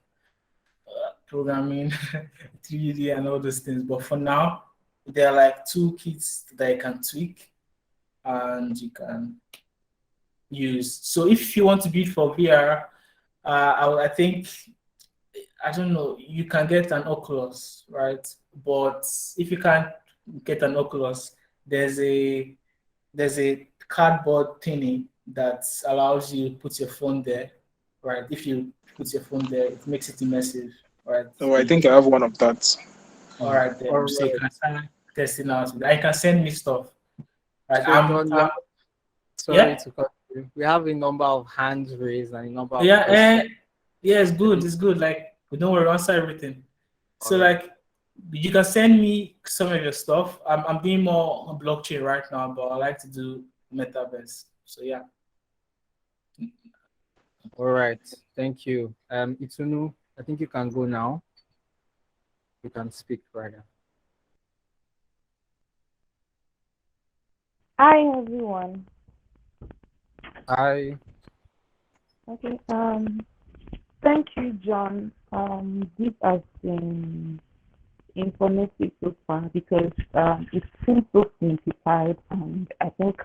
programming, 3D and all those things. But for now, there are like toolkits that you can tweak and you can use. So if you want to build for VR, I think, I don't know, you can get an Oculus, right? But if you can't get an Oculus, there's a cardboard thingy that allows you to put your phone there, right? If you put your phone there, it makes it immersive, right? Oh, I think I have one of that. All right, then. All So you right. can start testing out. I can send me stuff. Right? So John, sorry Yeah, to cut you. We have a number of hands raised and a number of yeah, questions. yeah. It's good. It's good. Like we don't worry, we'll answer everything. So All right. like you can send me some of your stuff. I'm doing more on blockchain right now, but I like to do metaverse. So yeah. All right. Thank you. Itunu, I think you can go now. You can speak right now. Hi everyone. Hi. Okay. Thank you, John. This has been informative so far because it seems so simplified, and I think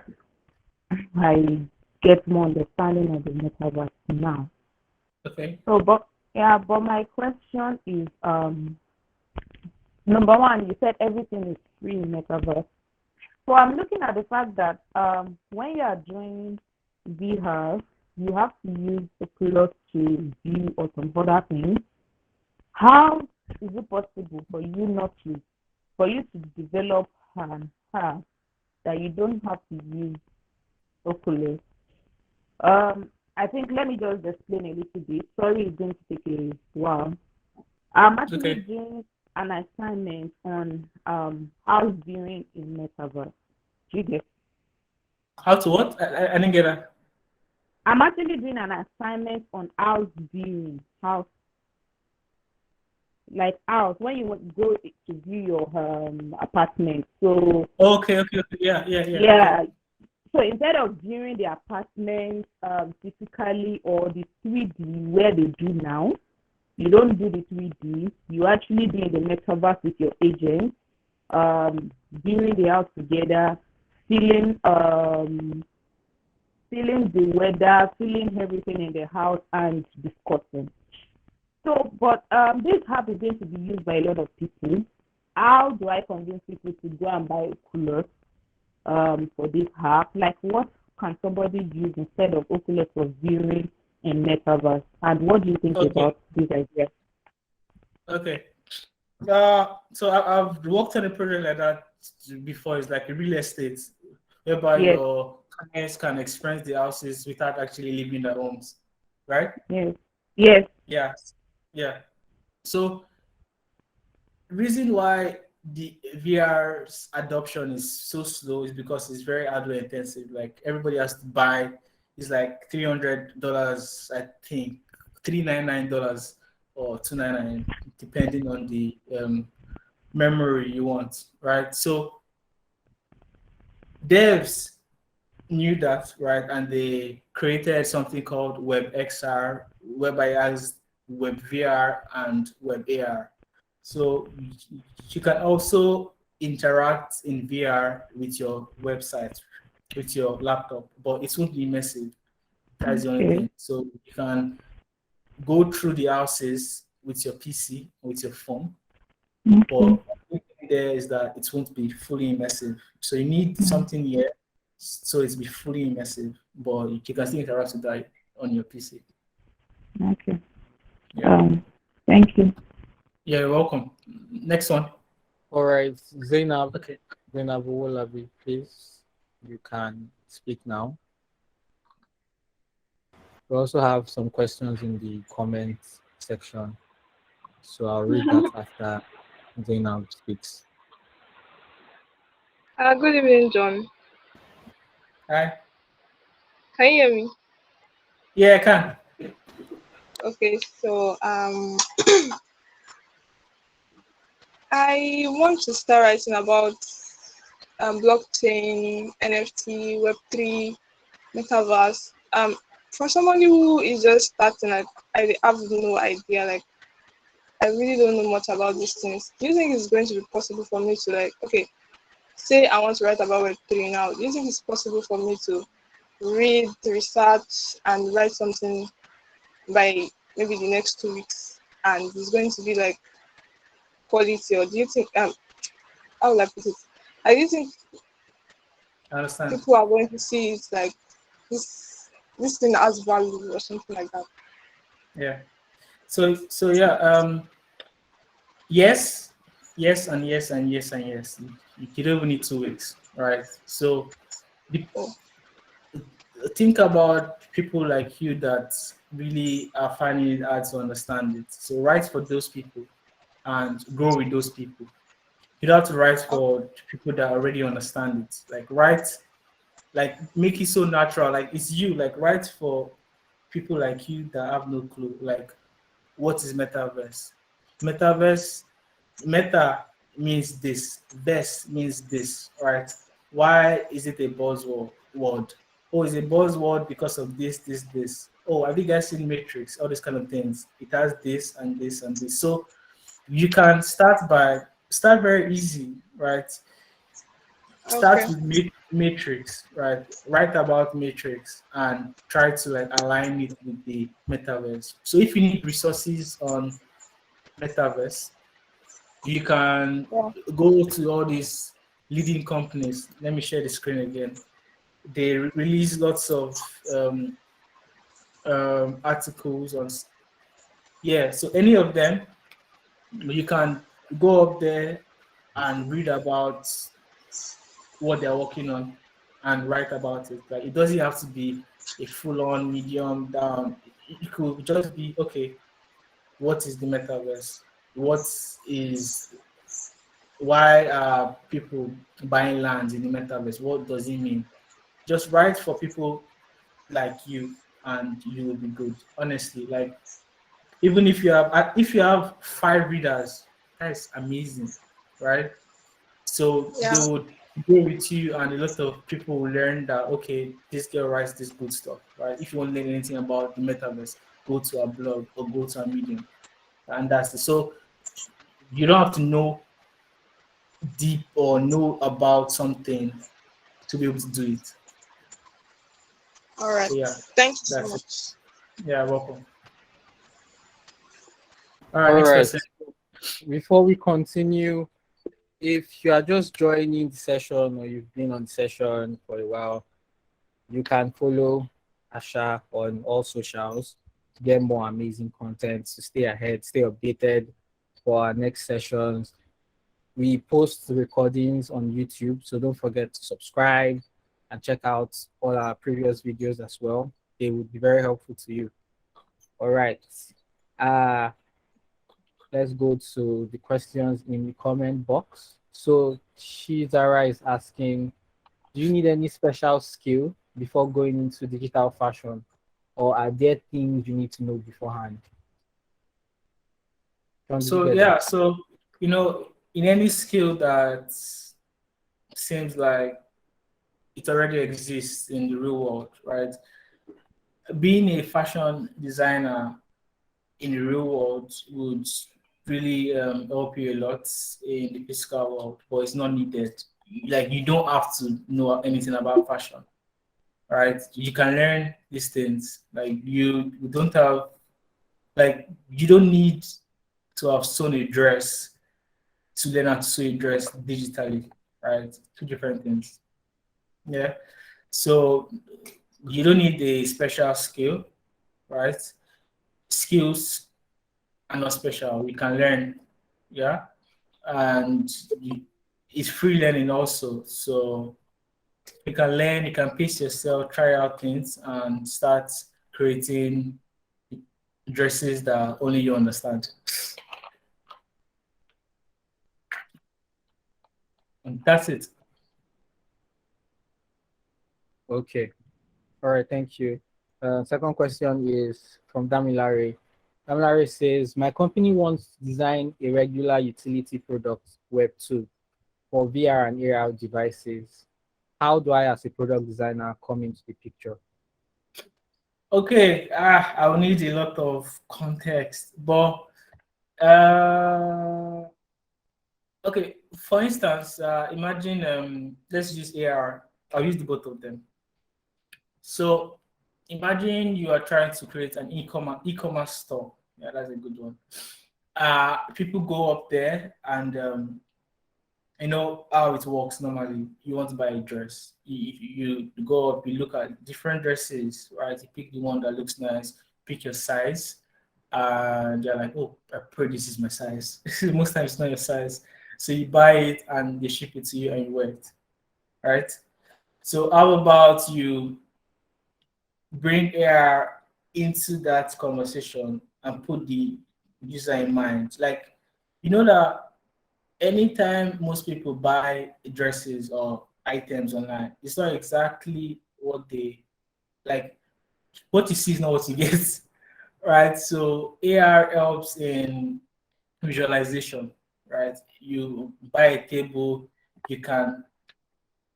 I get more understanding of the metaverse now. Okay. So, but my question is, number one, you said everything is free in metaverse. So I'm looking at the fact that when you are doing VR, you have to use Oculus to view or some other things. How is it possible for you to develop an app that you don't have to use Oculus? I think let me just explain a little bit. Sorry, it's going to take a while. I'm actually doing an assignment on house viewing in metaverse. Do you get? How to what? I didn't get that. I'm actually doing an assignment on house viewing. House when you want to go to view your apartment. So Okay. Yeah. yeah. Okay. So instead of viewing the apartment physically or the 3D where they do now, you don't do the 3D. You actually do the metaverse with your agent, viewing the house together, feeling the weather, feeling everything in the house, and discussing. So, but this app is going to be used by a lot of people. How do I convince people to go and buy Oculus for this app? Like, what can somebody use instead of Oculus for viewing in metaverse? And what do you think about this idea? Okay. So I've worked on a project like that before. It's like a real estate, whereby your clients can experience the houses without actually leaving their homes, right? Yes. Yeah. So reason why the VR's adoption is so slow is because it's very hardware intensive. Like everybody has to buy. It's like $300, I think, $399 or $299, depending on the memory you want, right? So devs knew that, right? And they created something called WebXR, whereby it has web VR and web AR. So you can also interact in VR with your website, with your laptop, but it won't be immersive. That's the only thing. So you can go through the houses with your PC, with your phone, but the thing there is that it won't be fully immersive. So you need something here so it's be fully immersive, but you can still interact with that on your PC. Okay. Yeah. Thank you. Yeah, you're welcome. Next one. All right, Zainab. Okay. Zainab Owolabi, please. You can speak now. We also have some questions in the comment section, so I'll read that after Zainab speaks. Good evening, John. Hi. Can you hear me? Yeah, I can. Okay, so I want to start writing about blockchain, NFT, Web3, Metaverse. For somebody who is just starting, I have no idea. Like, I really don't know much about these things. Do you think it's going to be possible for me to say I want to write about Web3 now? Do you think it's possible for me to read, research, and write something by maybe the next 2 weeks, and it's going to be like quality? Or do you think how will I put it? I do think I understand. people are going to see it like this thing has value or something like that. Yeah. So yeah, yes, and yes, and yes, and yes. You don't even need 2 weeks, right? So think about people like you that really are finding it hard to understand it. So write for those people and grow with those people. You don't have to write for people that already understand it. Like write, like make it so natural. Like it's you. Like write for people like you that have no clue. Like what is metaverse? Metaverse, meta means this, verse means this, right? Why is it a buzzword? Oh, it's a buzzword because of this. Oh, have you guys seen Matrix? All these kind of things. It has this and this and this. So you can start very easy, right? Start with Matrix, right? Write about Matrix and try to like align it with the metaverse. So if you need resources on metaverse, you can go to all these leading companies. Let me share the screen again. They release lots of articles on. Yeah, so any of them, you can go up there and read about what they're working on and write about it. Like it doesn't have to be a full-on medium down. It could just be okay. What is the metaverse? Why are people buying lands in the metaverse? What does it mean? Just write for people like you, and you will be good. Honestly, like even if you have 5 readers, that's amazing, right? So they would go with you, and a lot of people will learn that okay, this girl writes this good stuff, right? If you want to learn anything about the metaverse, go to a blog or go to a medium, and that's it. So you don't have to know deep or know about something to be able to do it. All right. So yeah, Thank you so that's much. it. Yeah, welcome. All right, next question. Before we continue, if you are just joining the session or you've been on the session for a while, you can follow Àșà on all socials to get more amazing content, to stay ahead, stay updated for our next sessions. We post the recordings on YouTube, so don't forget to subscribe and check out all our previous videos as well. They would be very helpful to you. All right. Let's go to the questions in the comment box. So Shizara is asking, do you need any special skill before going into digital fashion, or are there things you need to know beforehand? So yeah, so in any skill that seems like it already exists in the real world, right? Being a fashion designer in the real world would really help you a lot in the physical world, but it's not needed. Like, you don't have to know anything about fashion, right? You can learn these things. Like, you don't have, like, you don't need to have sewn a dress to learn how to sew a dress digitally, right? Two different things. Yeah. So you don't need a special skill, right? Skills are not special. We can learn, yeah, and it's free learning also. So you can learn, you can pace yourself, try out things, and start creating dresses that only you understand. And that's it. Okay. All right. Thank you. Second question is from Damilare. Damilare says, my company wants to design a regular utility product, Web 2, for VR and AR devices. How do I, as a product designer, come into the picture? Okay, I will need a lot of context, but okay. For instance, imagine let's use AR. I'll use the both of them. So imagine you are trying to create an e-commerce store. Yeah, that's a good one. People go up there and you know how it works normally. You want to buy a dress. You go up, you look at different dresses, right? You pick the one that looks nice, pick your size, and you're like, oh, I pray this is my size. Most times it's not your size. So you buy it and they ship it to you and you wear it, right? So how about you bring AR into that conversation and put the user in mind? Like, you know that anytime most people buy dresses or items online, it's not exactly what they like. What you see is not what you get, right? So AR helps in visualization, right? You buy a table, you can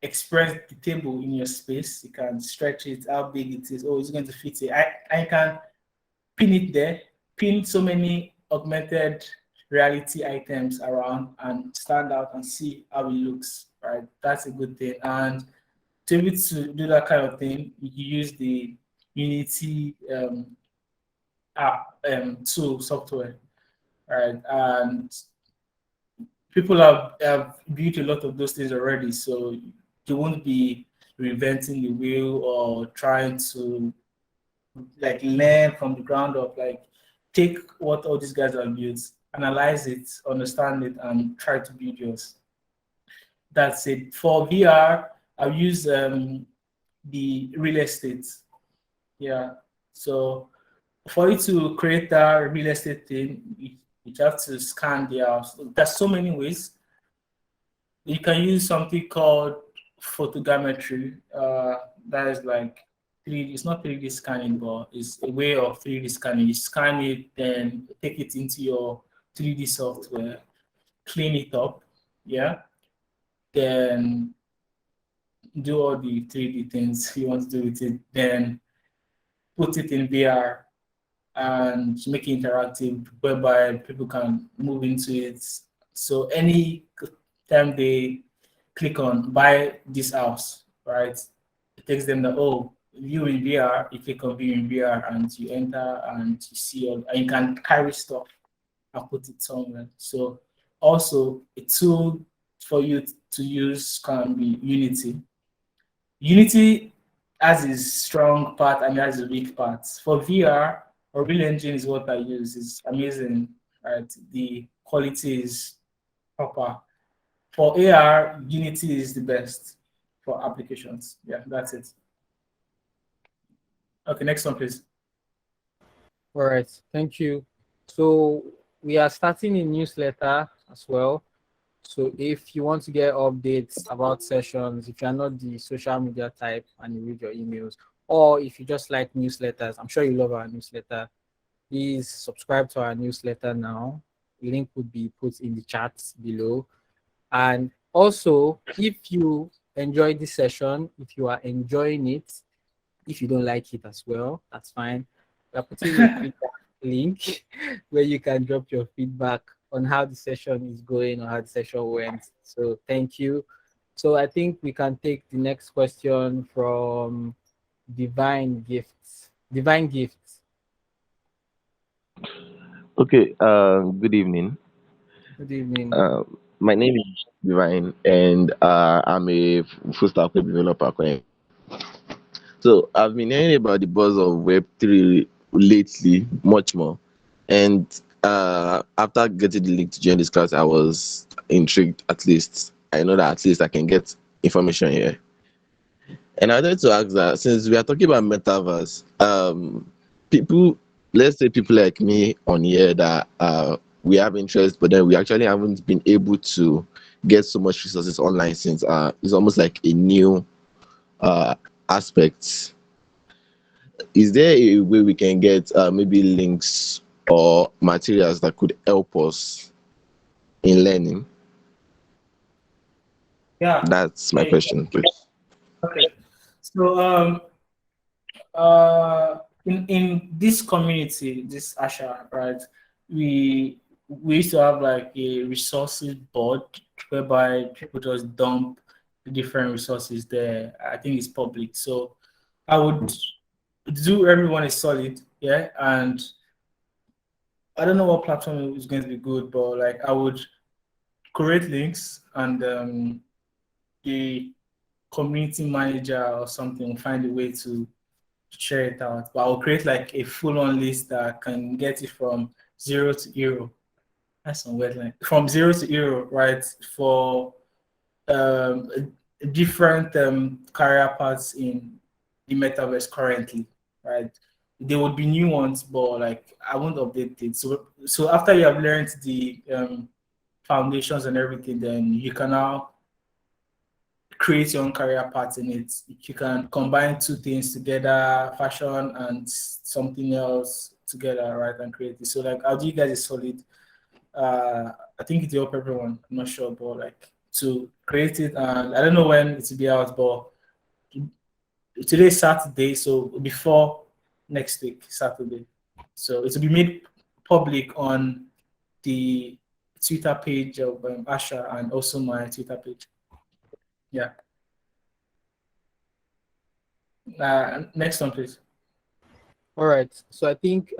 express the table in your space, you can stretch it, how big it is. Oh, it's going to fit it. I can pin it there, pin so many augmented reality items around and stand out and see how it looks, right? That's a good thing. And to be able to do that kind of thing, you use the Unity app tool software, right? And people have built a lot of those things already, so you won't be reinventing the wheel or trying to like learn from the ground up. Like, take what all these guys have built, analyze it, understand it, and try to build yours. That's it. For VR, I've used the real estate. Yeah. So for you to create that real estate thing, you have to scan the house. There's so many ways. You can use something called photogrammetry. That is like 3D. It's not 3D scanning, but it's a way of 3D scanning. You scan it, then take it into your 3D software, clean it up, yeah, then do all the 3D things you want to do with it, then put it in VR and make it interactive, whereby people can move into it. So any time they click on buy this house, right, it takes them the, oh, view in VR. You click on view in VR and you enter and you see all, and you can carry stuff and put it somewhere. So also a tool for you to use can be Unity. Unity has its strong part and has its weak parts. For VR, Unreal Engine is what I use. It's amazing, right? The quality is proper. For AR, Unity is the best for applications. Yeah, that's it. Okay, next one, please. All right, thank you. So we are starting a newsletter as well. So if you want to get updates about sessions, if you're not the social media type and you read your emails, or if you just like newsletters, I'm sure you love our newsletter, please subscribe to our newsletter now. The link would be put in the chat below. And also, if you enjoy this session, if you are enjoying it, if you don't like it as well, that's fine. We are putting a feedback link where you can drop your feedback on how the session is going or how the session went. So thank you. So I think we can take the next question from Divine Gifts. Divine Gifts. Okay, good evening. Good evening. My name is Divine, and I'm a full stack web developer. So I've been hearing about the buzz of Web3 lately, much more. And after getting the link to join this class, I was intrigued. At least I know that at least I can get information here. And I wanted to ask that since we are talking about metaverse, people, let's say people like me on here that we have interest, but then we actually haven't been able to get so much resources online since it's almost like a new uh, aspect. Is there a way we can get maybe links or materials that could help us in learning? Yeah. That's my question, please. Okay. So in this community, this Àșà, right, we used to have like a resources board whereby people just dump the different resources there. I think it's public. So I would do everyone is solid, yeah. And I don't know what platform is going to be good, but like I would create links and the community manager or something will find a way to share it out. But I'll create like a full-on list that can get it from 0 to hero. That's some weird line. From 0 to hero, right? For different career paths in the metaverse currently, right? There would be new ones, but like I won't update it. So after you have learned the foundations and everything, then you can now create your own career path in it. You can combine two things together, fashion and something else together, right, and create it. So like how do you guys is solid? I think it will help everyone. I'm not sure, but like to create it, and I don't know when it will be out, but today's Saturday, so before next week, Saturday. So it will be made public on the Twitter page of Àșà and also my Twitter page. Yeah. Next one, please. All right. So I think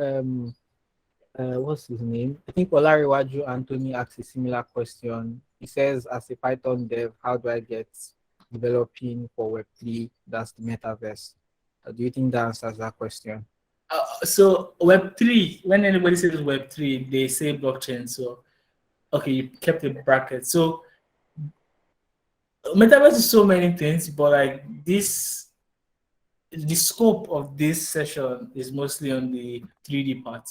what's his name? I think Olariwaju Anthony asked a similar question. He says, as a Python dev, how do I get developing for Web3? That's the metaverse. Do you think that answers that question? So Web3, when anybody says Web3, they say blockchain. So okay, you kept a bracket. So metaverse is so many things, but like this, the scope of this session is mostly on the 3D part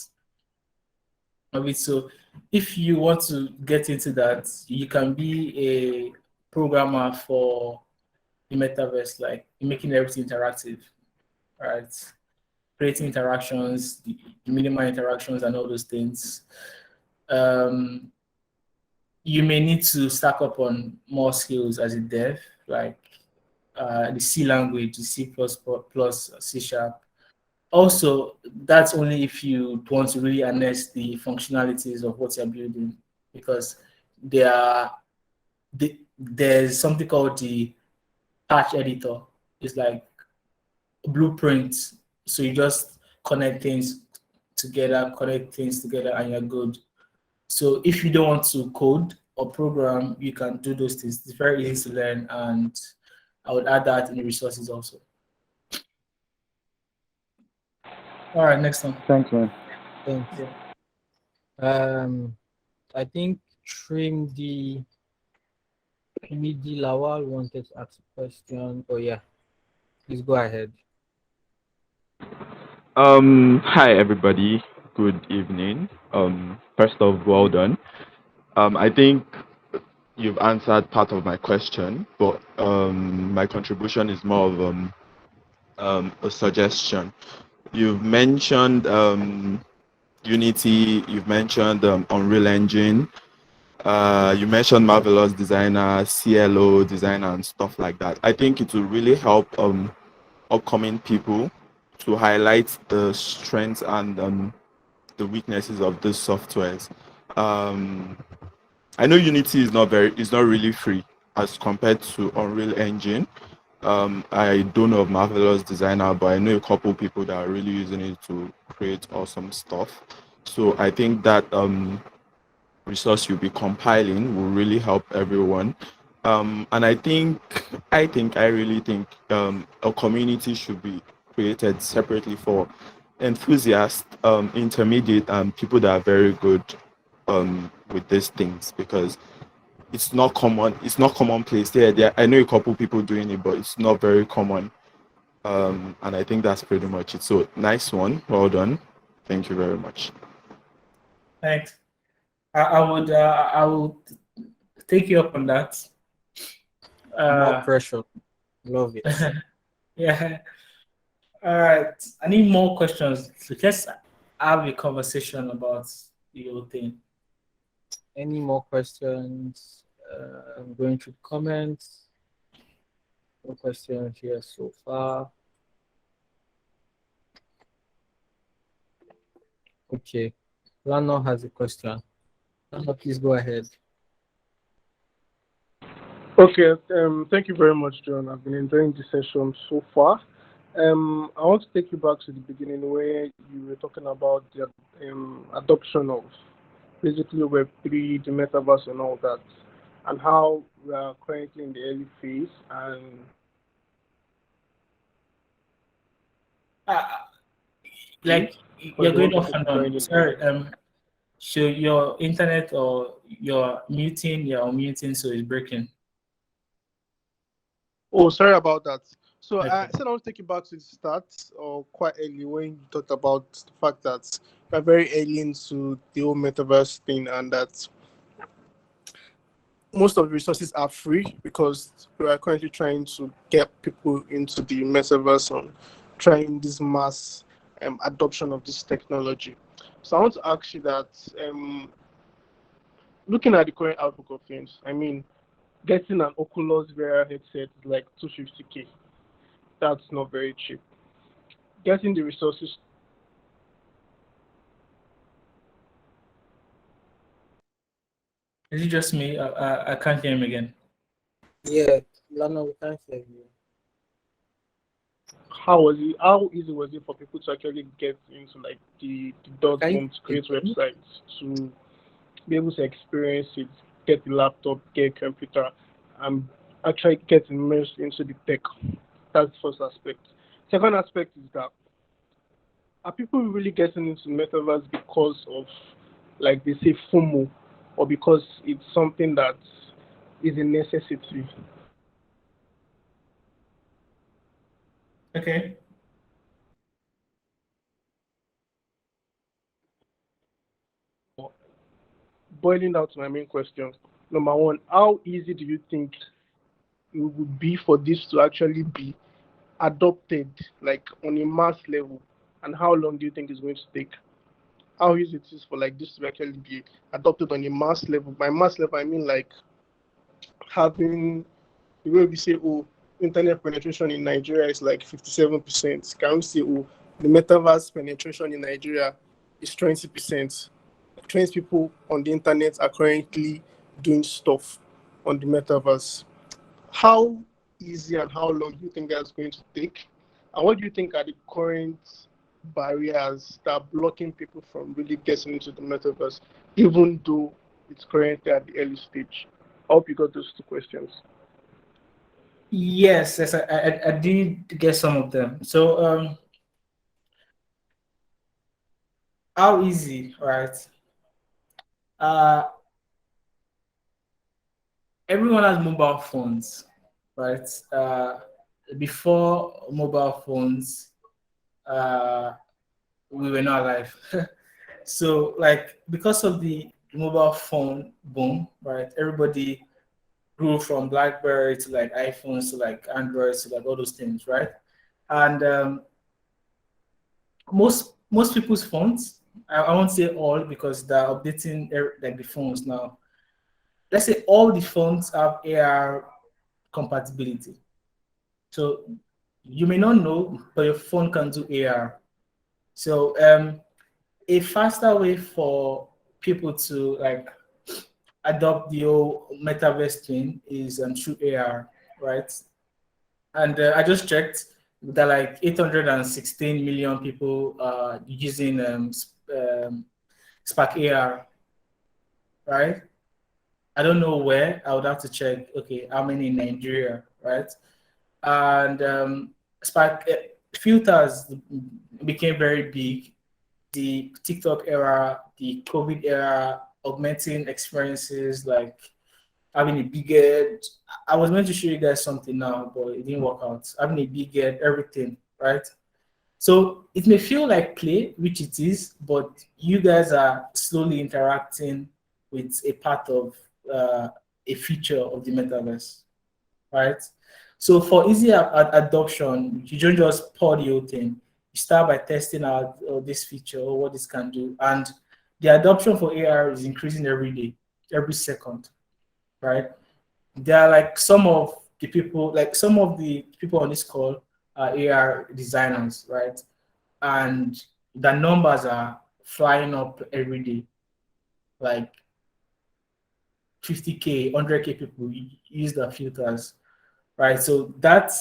of it. So if you want to get into that, you can be a programmer for the metaverse, like making everything interactive, right? Creating interactions, the minimal interactions, and all those things. You may need to stack up on more skills as a dev, like the C language, the C++, C#. Also, that's only if you want to really harness the functionalities of what you're building, because there's something called the patch editor. It's like a blueprint. So you just connect things together, and you're good. So if you don't want to code or program, you can do those things. It's very easy to learn, and I would add that in the resources also. All right, next one. Thanks, man. Thank you. I think Trimdi Lawal wanted to ask a question. Oh yeah, please go ahead. Hi everybody. Good evening. First off, well done. I think you've answered part of my question, but my contribution is more of a suggestion. You've mentioned Unity. You've mentioned Unreal Engine. You mentioned Marvelous Designer, CLO Designer, and stuff like that. I think it will really help upcoming people to highlight the strengths and the weaknesses of these softwares. I know Unity is not really free as compared to Unreal Engine. I don't know of Marvelous Designer, but I know a couple people that are really using it to create awesome stuff. So I think that resource you'll be compiling will really help everyone. And I really think a community should be created separately for enthusiasts, intermediate, and people that are very good with these things, because it's not common. It's not commonplace. I know a couple people doing it, but it's not very common. And I think that's pretty much it. So nice one. Well done. Thank you very much. Thanks. I would take you up on that. More pressure. Love it. Yeah. All right. I need more questions. So let's have a conversation about the whole thing. Any more questions? I'm going through comments. No questions here so far. Okay. Lano has a question. Lano, please go ahead. Okay, thank you very much, John. I've been enjoying the session so far. I want to take you back to the beginning where you were talking about the adoption of basically Web3, the Metaverse, and all that, and how we are currently in the early phase. And like you're going off and on. Sorry, so your internet or you're unmuting, so it's breaking. Oh, sorry about that. So Okay. I said I want to take you back to the start, or quite early, when you talked about the fact that we're very early into the whole Metaverse thing, and that most of the resources are free because we are currently trying to get people into the Metaverse and trying this mass adoption of this technology. So I want to ask you that, looking at the current outlook of things, I mean, getting an Oculus VR headset is like $250K. That's not very cheap. Getting the resources. Is it just me? I can't hear him again. Yeah, Lano, we can't hear you. How easy was it for people to actually get into like the .com to create websites, to be able to experience it, get the laptop, get a computer, and actually get immersed into the tech? That's the first aspect. Second aspect is that, are people really getting into Metaverse because of, like they say, FOMO, or because it's something that is a necessity? Okay. Boiling down to my main question, number one, how easy do you think it would be for this to actually be adopted, like on a mass level, and how long do you think it's going to take? How easy it is for like this to actually be adopted on a mass level? By mass level, I mean like having the way we say, oh, internet penetration in Nigeria is like 57%. Can we say, oh, the metaverse penetration in Nigeria is 20%? 20 people on the internet are currently doing stuff on the metaverse. How easy and how long do you think that's going to take? And what do you think are the current barriers that are blocking people from really getting into the metaverse, even though it's currently at the early stage? I hope you got those two questions. Yes, I did get some of them. So how easy, right? Everyone has mobile phones, right? Before mobile phones, we were not alive. So, like, because of the mobile phone boom, right? Everybody grew from BlackBerry to like iPhones to like Androids to like all those things, right? And most people's phones, I won't say all because they're updating like the phones now. Let's say all the phones have AR compatibility. So you may not know, but your phone can do AR. So a faster way for people to like adopt the whole metaverse thing is through AR, right? And I just checked that like 816 million people using Spark AR, right? I don't know where. I would have to check. Okay, how many in Nigeria, right? And Spark filters became very big. The TikTok era, the COVID era, augmenting experiences like having a big head. I was meant to show you guys something now, but it didn't work out. Having a big head, everything, right? So it may feel like play, which it is, but you guys are slowly interacting with a part of a feature of the metaverse, right? So for easy adoption, you don't just pour the whole thing. You start by testing out this feature or what this can do, and the adoption for AR is increasing every day, every second, right? There are like some of the people on this call are AR designers, right? And the numbers are flying up every day, like 50K, 100K people use the filters, right? So that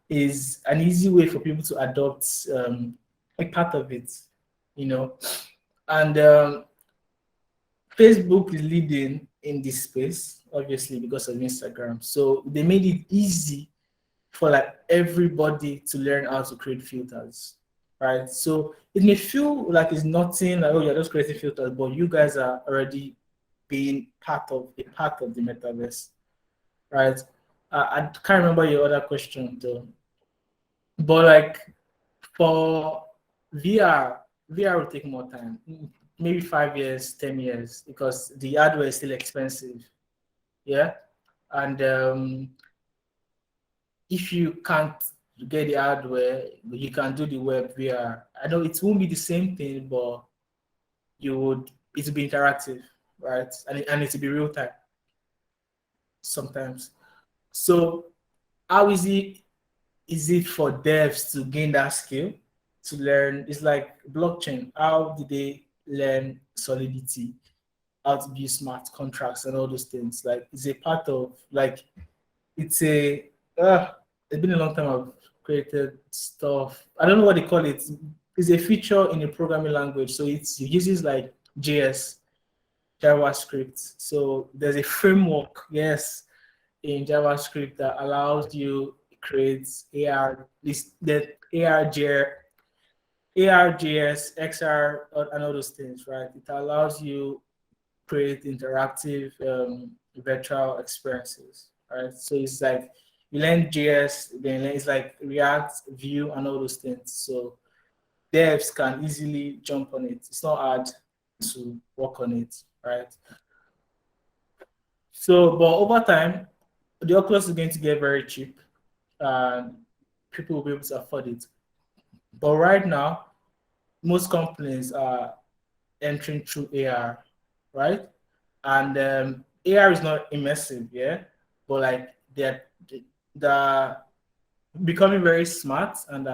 is an easy way for people to adopt a part of it, you know. And Facebook is leading in this space, obviously, because of Instagram. So they made it easy for like everybody to learn how to create filters, right? So it may feel like it's nothing, like, oh, you're just creating filters, but you guys are already being part of the metaverse, right? I can't remember your other question though, but like for VR will take more time, maybe 5 years, 10 years, because the hardware is still expensive, yeah. And if you can't get the hardware, you can do the web VR. I know it won't be the same thing, but it will be interactive, right? And it will be real time sometimes. So how easy is it for devs to gain that skill, to learn? It's like blockchain. How did they learn Solidity, how to build smart contracts and all those things? Like it's a part of like it's been a long time I've created stuff. I don't know what they call it. It's a feature in a programming language. So it uses like JS, JavaScript. So there's a framework, yes, in JavaScript that allows you to create ARJS, XR, and all those things, right? It allows you create interactive virtual experiences, right? So it's like you learn JS, then it's like React, Vue, and all those things. So devs can easily jump on it. It's not hard to work on it, right? So, but over time, the Oculus is going to get very cheap, and people will be able to afford it. But right now, most companies are entering through AR, right? And AR is not immersive, yeah, but like they're becoming very smart and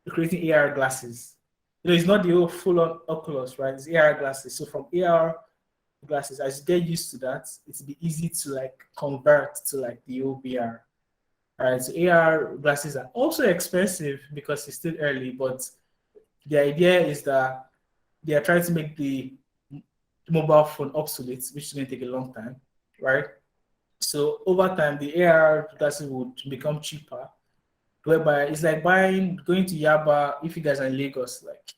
creating AR glasses. You know, it's not the whole full-on Oculus, right? It's AR glasses. So from AR glasses, as you get used to that, it'll be easy to like convert to like the OBR. All right, so AR glasses are also expensive because it's still early, but the idea is that they are trying to make the mobile phone obsolete, which is going to take a long time, right? So over time, the AR glasses would become cheaper, whereby it's like going to Yaba. If you guys are in Lagos, like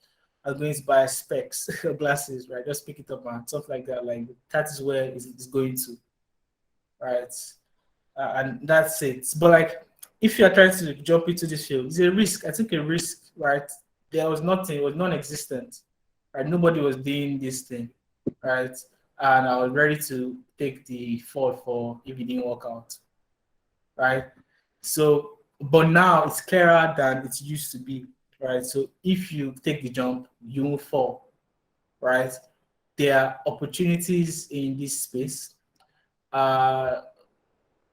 I'm going to buy specs glasses, right? Just pick it up and stuff like that. Like that is where it's going to, right? And that's it. But like, if you are trying to jump into this field, it's a risk. I took a risk, right? There was nothing. It was non-existent, right? Nobody was doing this thing, right? And I was ready to take the fall for if it didn't work out, right? So, but now it's clearer than it used to be, right? So if you take the jump, you won't fall, right? There are opportunities in this space.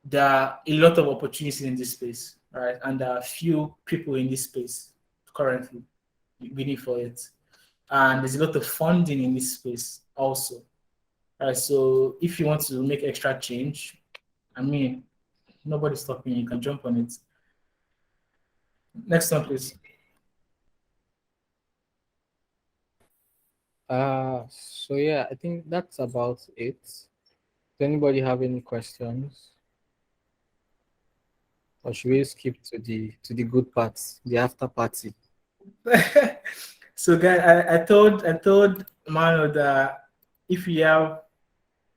There are a lot of opportunities in this space, right? And there are few people in this space currently waiting for it. and there's a lot of funding in this space also. So if you want to make extra change, I mean, nobody's stopping you. You can jump on it. Next one, please. So yeah, I think that's about it. Does anybody have any questions? Or should we skip to the good parts, the after party? So guys, I told Mano that if you have,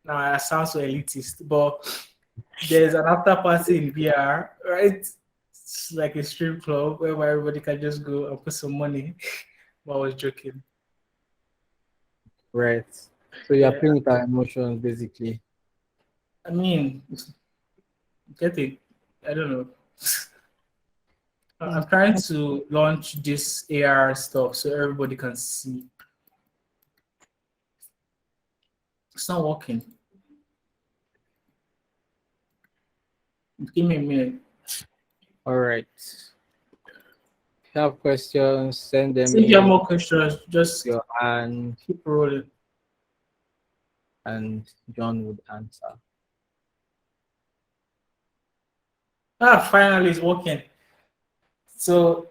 now I sound so elitist, but there's an after party in VR, right? It's like a strip club where everybody can just go and put some money. But I was joking. Right. So you're Yeah, playing with our emotions basically. I mean, get it. I don't know. I'm trying to launch this AR stuff so everybody can see. It's not working. Give me a minute. All right. If you have questions, send them So if you have in more questions, just your hand keep rolling. and John would answer. Finally, it's working. So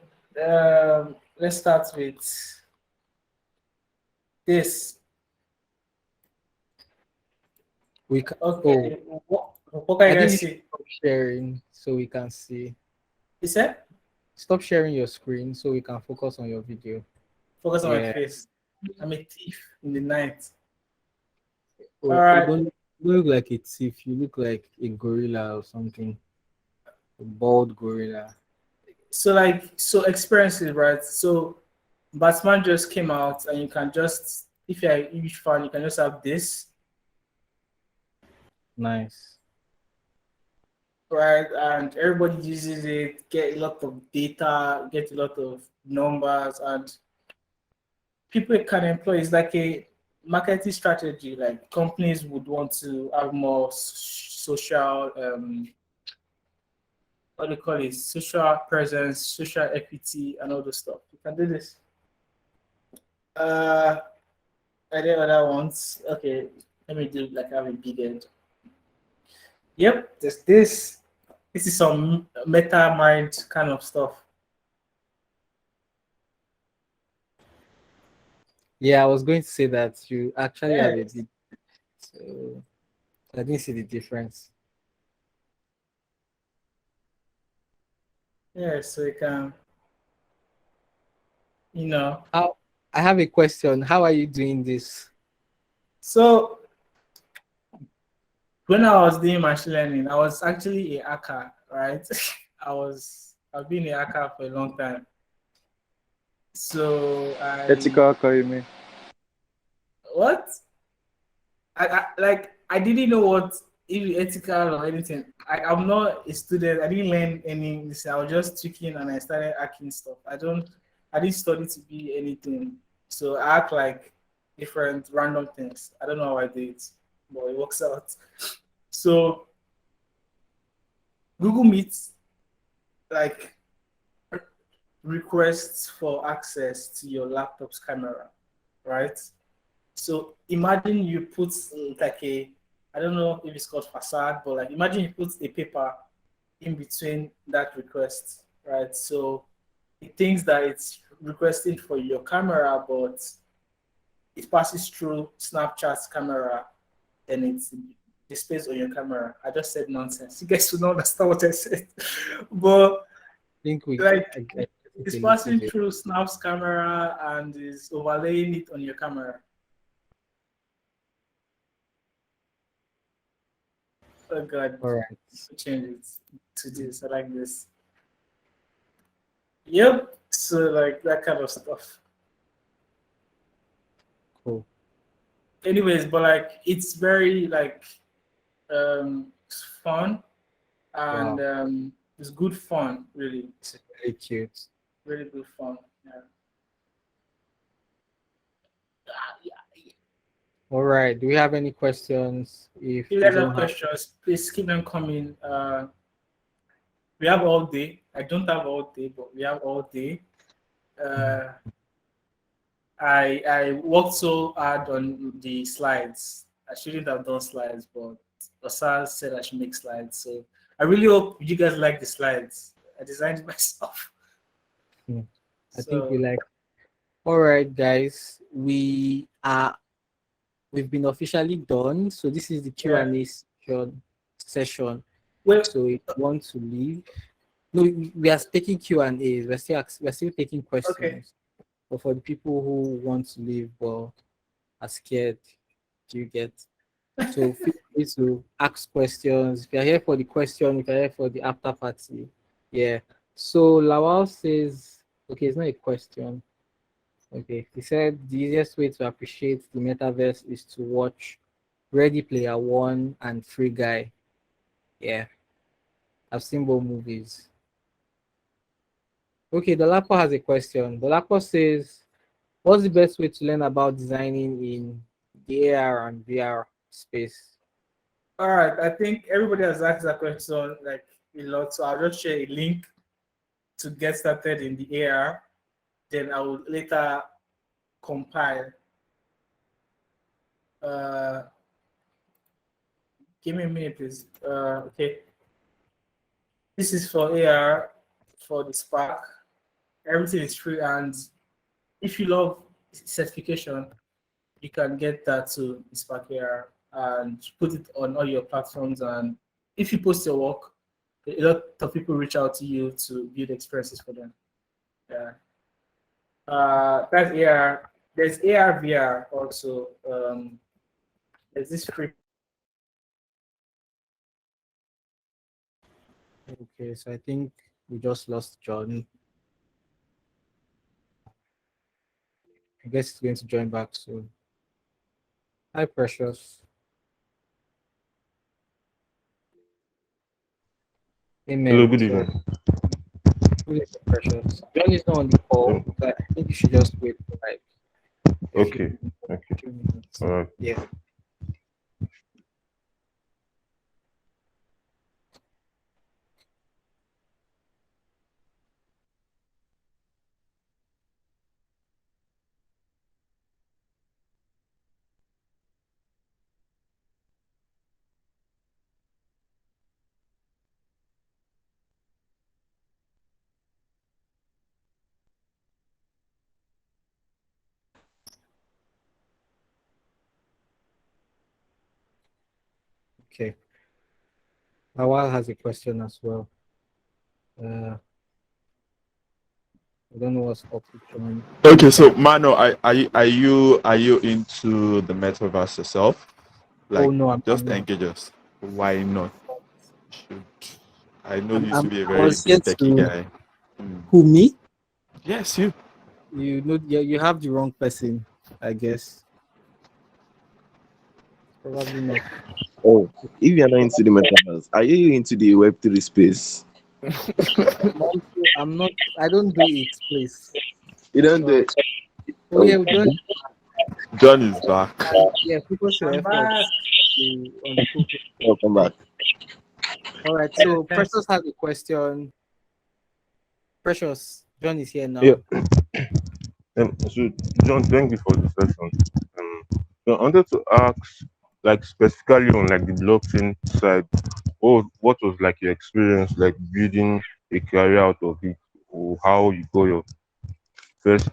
let's start with this. We can, Okay. oh, What can I you think guys you should see? stop sharing so we can see. You said? Stop sharing your screen so we can focus on your video. Focus on my Yeah. face. I'm a thief in the night. Oh, All right. you don't look like a thief. You look like a gorilla or something. A bald gorilla. So experiences, right? So Batman just came out, and you can just, if you're a huge fan, you can just have this, Nice. right? And everybody uses it, get a lot of data, get a lot of numbers, and people can employ. It's like a marketing strategy. Like companies would want to have more social, what do you call it? Social presence, social equity, and all the stuff. You can do this. I did other ones. Okay, let me do like have a big end. Yep, there's this. This is some meta mind kind of stuff. Yeah, I was going to say that you actually have a Yes. big. So I didn't see the difference. Yeah, so you can, How? I have a question. How are you doing this? So when I was doing machine learning, I was actually a hacker, right? I've been a hacker for a long time. So Ethical hacker, you mean? what? I didn't know what if ethical or anything. I'm not a student. I didn't learn any. I was just tweaking and I started hacking stuff. I didn't study to be anything. So I act like different random things. I don't know how I do it, but it works out. So Google Meet, like, requests for access to your laptop's camera, right? So imagine you put like I don't know if it's called facade, but like imagine you put a paper in between that request, right? So it thinks that it's requesting for your camera, but it passes through Snapchat's camera and it displays on your camera. I just said nonsense. You guys will not understand what I said. But I think we like I get it's it a passing little bit. through Snap's camera and is overlaying it on your camera. Oh God. All right. Change it to this. I like this. Yep. So like that kind of stuff. Cool. Anyways, but like it's very like fun and Wow. it's good fun, really. It's really cute. Really good fun. Yeah. All right. Do we have any questions? If If you we guys have don't have, questions, please keep them coming. We have all day. I don't have all day, but we have all day. I worked so hard on the slides. I shouldn't have done slides, but Àșà said I should make slides. So I really hope you guys like the slides. I designed it myself. I think we like. All right, guys, we've been officially done. So this is the Q&A session. Well, So if you want to leave, no, we are taking Q&As. We're still taking questions. Okay. But for the people who want to leave but are scared, do you get? So feel free to ask questions. If you're here for the question, if you're here for the after party, yeah. So Lawal says, okay, it's not a question. Okay, he said the easiest way to appreciate the metaverse is to watch Ready Player One and Free Guy. Yeah, I've seen both movies. Okay, Dolapo has a question. Dolapo says, what's the best way to learn about designing in the AR and VR space? all right. I think everybody has asked that question like a lot. So I'll just share a link to get started in the AR. Then I will later compile. Give me a minute, please. Okay. This is for AR, for the Spark. Everything is free, and if you love certification, you can get that to Spark AR and put it on all your platforms. And if you post your work, a lot of people reach out to you to build experiences for them. Yeah. That's AR. There's AR VR also. There's this free. Okay, so I think we just lost John. I guess he's going to join back soon. Hi, Precious. Amen. Hello, good evening. Good evening, Precious. John is not on the call, but I think you should just wait for like a few minutes. All right. Yeah. Okay. Awal has a question as well. I don't know what's up with John. Okay, so Mano, are you into the metaverse yourself? Like, Oh no, I'm just not. engage us. Why not? I know you used to be a I very was here techie to. guy. Who, me? Yes, you. You know, you have the wrong person, I guess. Probably not. Oh, if you're not into the metaverse, are you into the Web3 space? I'm not. I don't do it, please. You don't do it. Oh yeah, we don't. John is back. Yeah, people should I'm effort back. on the cool. Welcome back. All right, so Precious has a question. Precious, John is here now. Yeah. So, John, thank you for the session. So I wanted to ask, like specifically on like the blockchain side, what was like your experience like building a career out of it, or how you got your first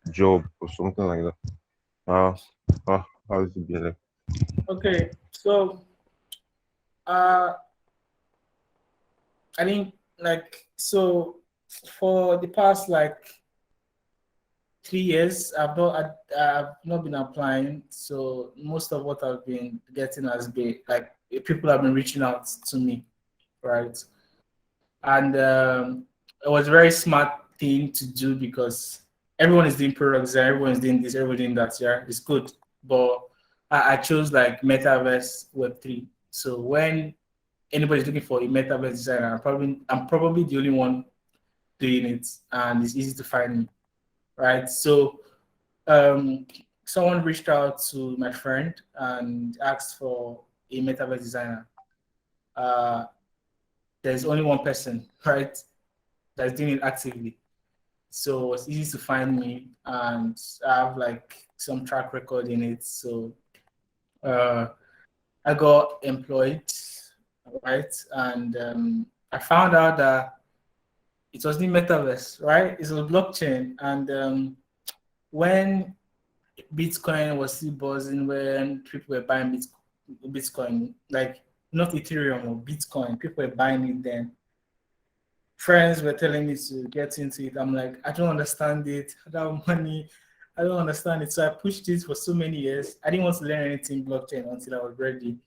job or something like that? How is it been like? Okay, so I think like so for the past like 3 years, I've not been applying. So most of what I've been getting has been like people have been reaching out to me, right? And it was a very smart thing to do because everyone is doing product design, everyone is doing this, everyone doing that. Yeah, it's good, but I chose like Metaverse Web3. So when anybody's looking for a Metaverse designer, I'm probably the only one doing it, and it's easy to find me, right? So someone reached out to my friend and asked for a Metaverse designer. There's only one person, right, that's doing it actively. So it's easy to find me, and I have like some track record in it. So I got employed, right? And I found out that it was the metaverse, right? It's a blockchain. And when Bitcoin was still buzzing, when people were buying Bitcoin, like not Ethereum or Bitcoin, people were buying it then. Friends were telling me to get into it. I'm like, I don't understand it. I don't have money. I don't understand it. So I pushed it for so many years. I didn't want to learn anything blockchain until I was ready,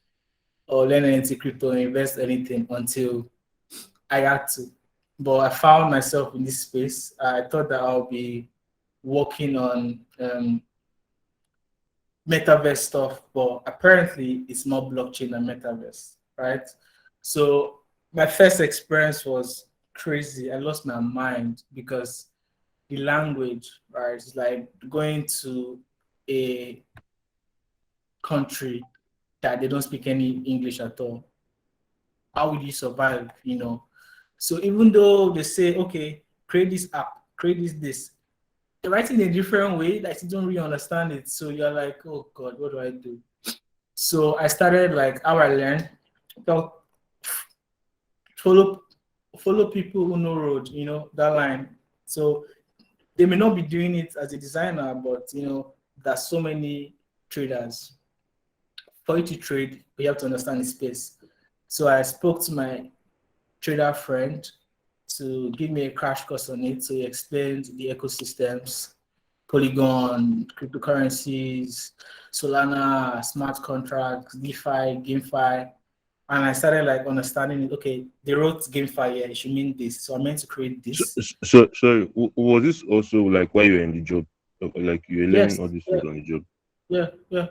or learn anything crypto, or invest anything until I had to. But I found myself in this space. I thought that I'll be working on metaverse stuff, but apparently it's more blockchain than metaverse, right? So my first experience was crazy. I lost my mind because the language, right? It's like going to a country that they don't speak any English at all. How would you survive, you know? So even though they say, okay, create this app, create this, they're writing in a different way that you don't really understand it. So you're like, oh God, what do I do? So I started like how I learned, follow people who know road, you know, that line. So they may not be doing it as a designer, but you know, there's so many traders. For you to trade, you have to understand the space. So I spoke to my trader friend to give me a crash course on it. So he explained the ecosystems, Polygon, cryptocurrencies, Solana, smart contracts, DeFi, GameFi. And I started like understanding it. Okay, they wrote GameFi here, it should mean this. So I meant to create this. So sorry, was this also like while you were in the job, like you were learning Yes, all these yeah, things on the job? yeah.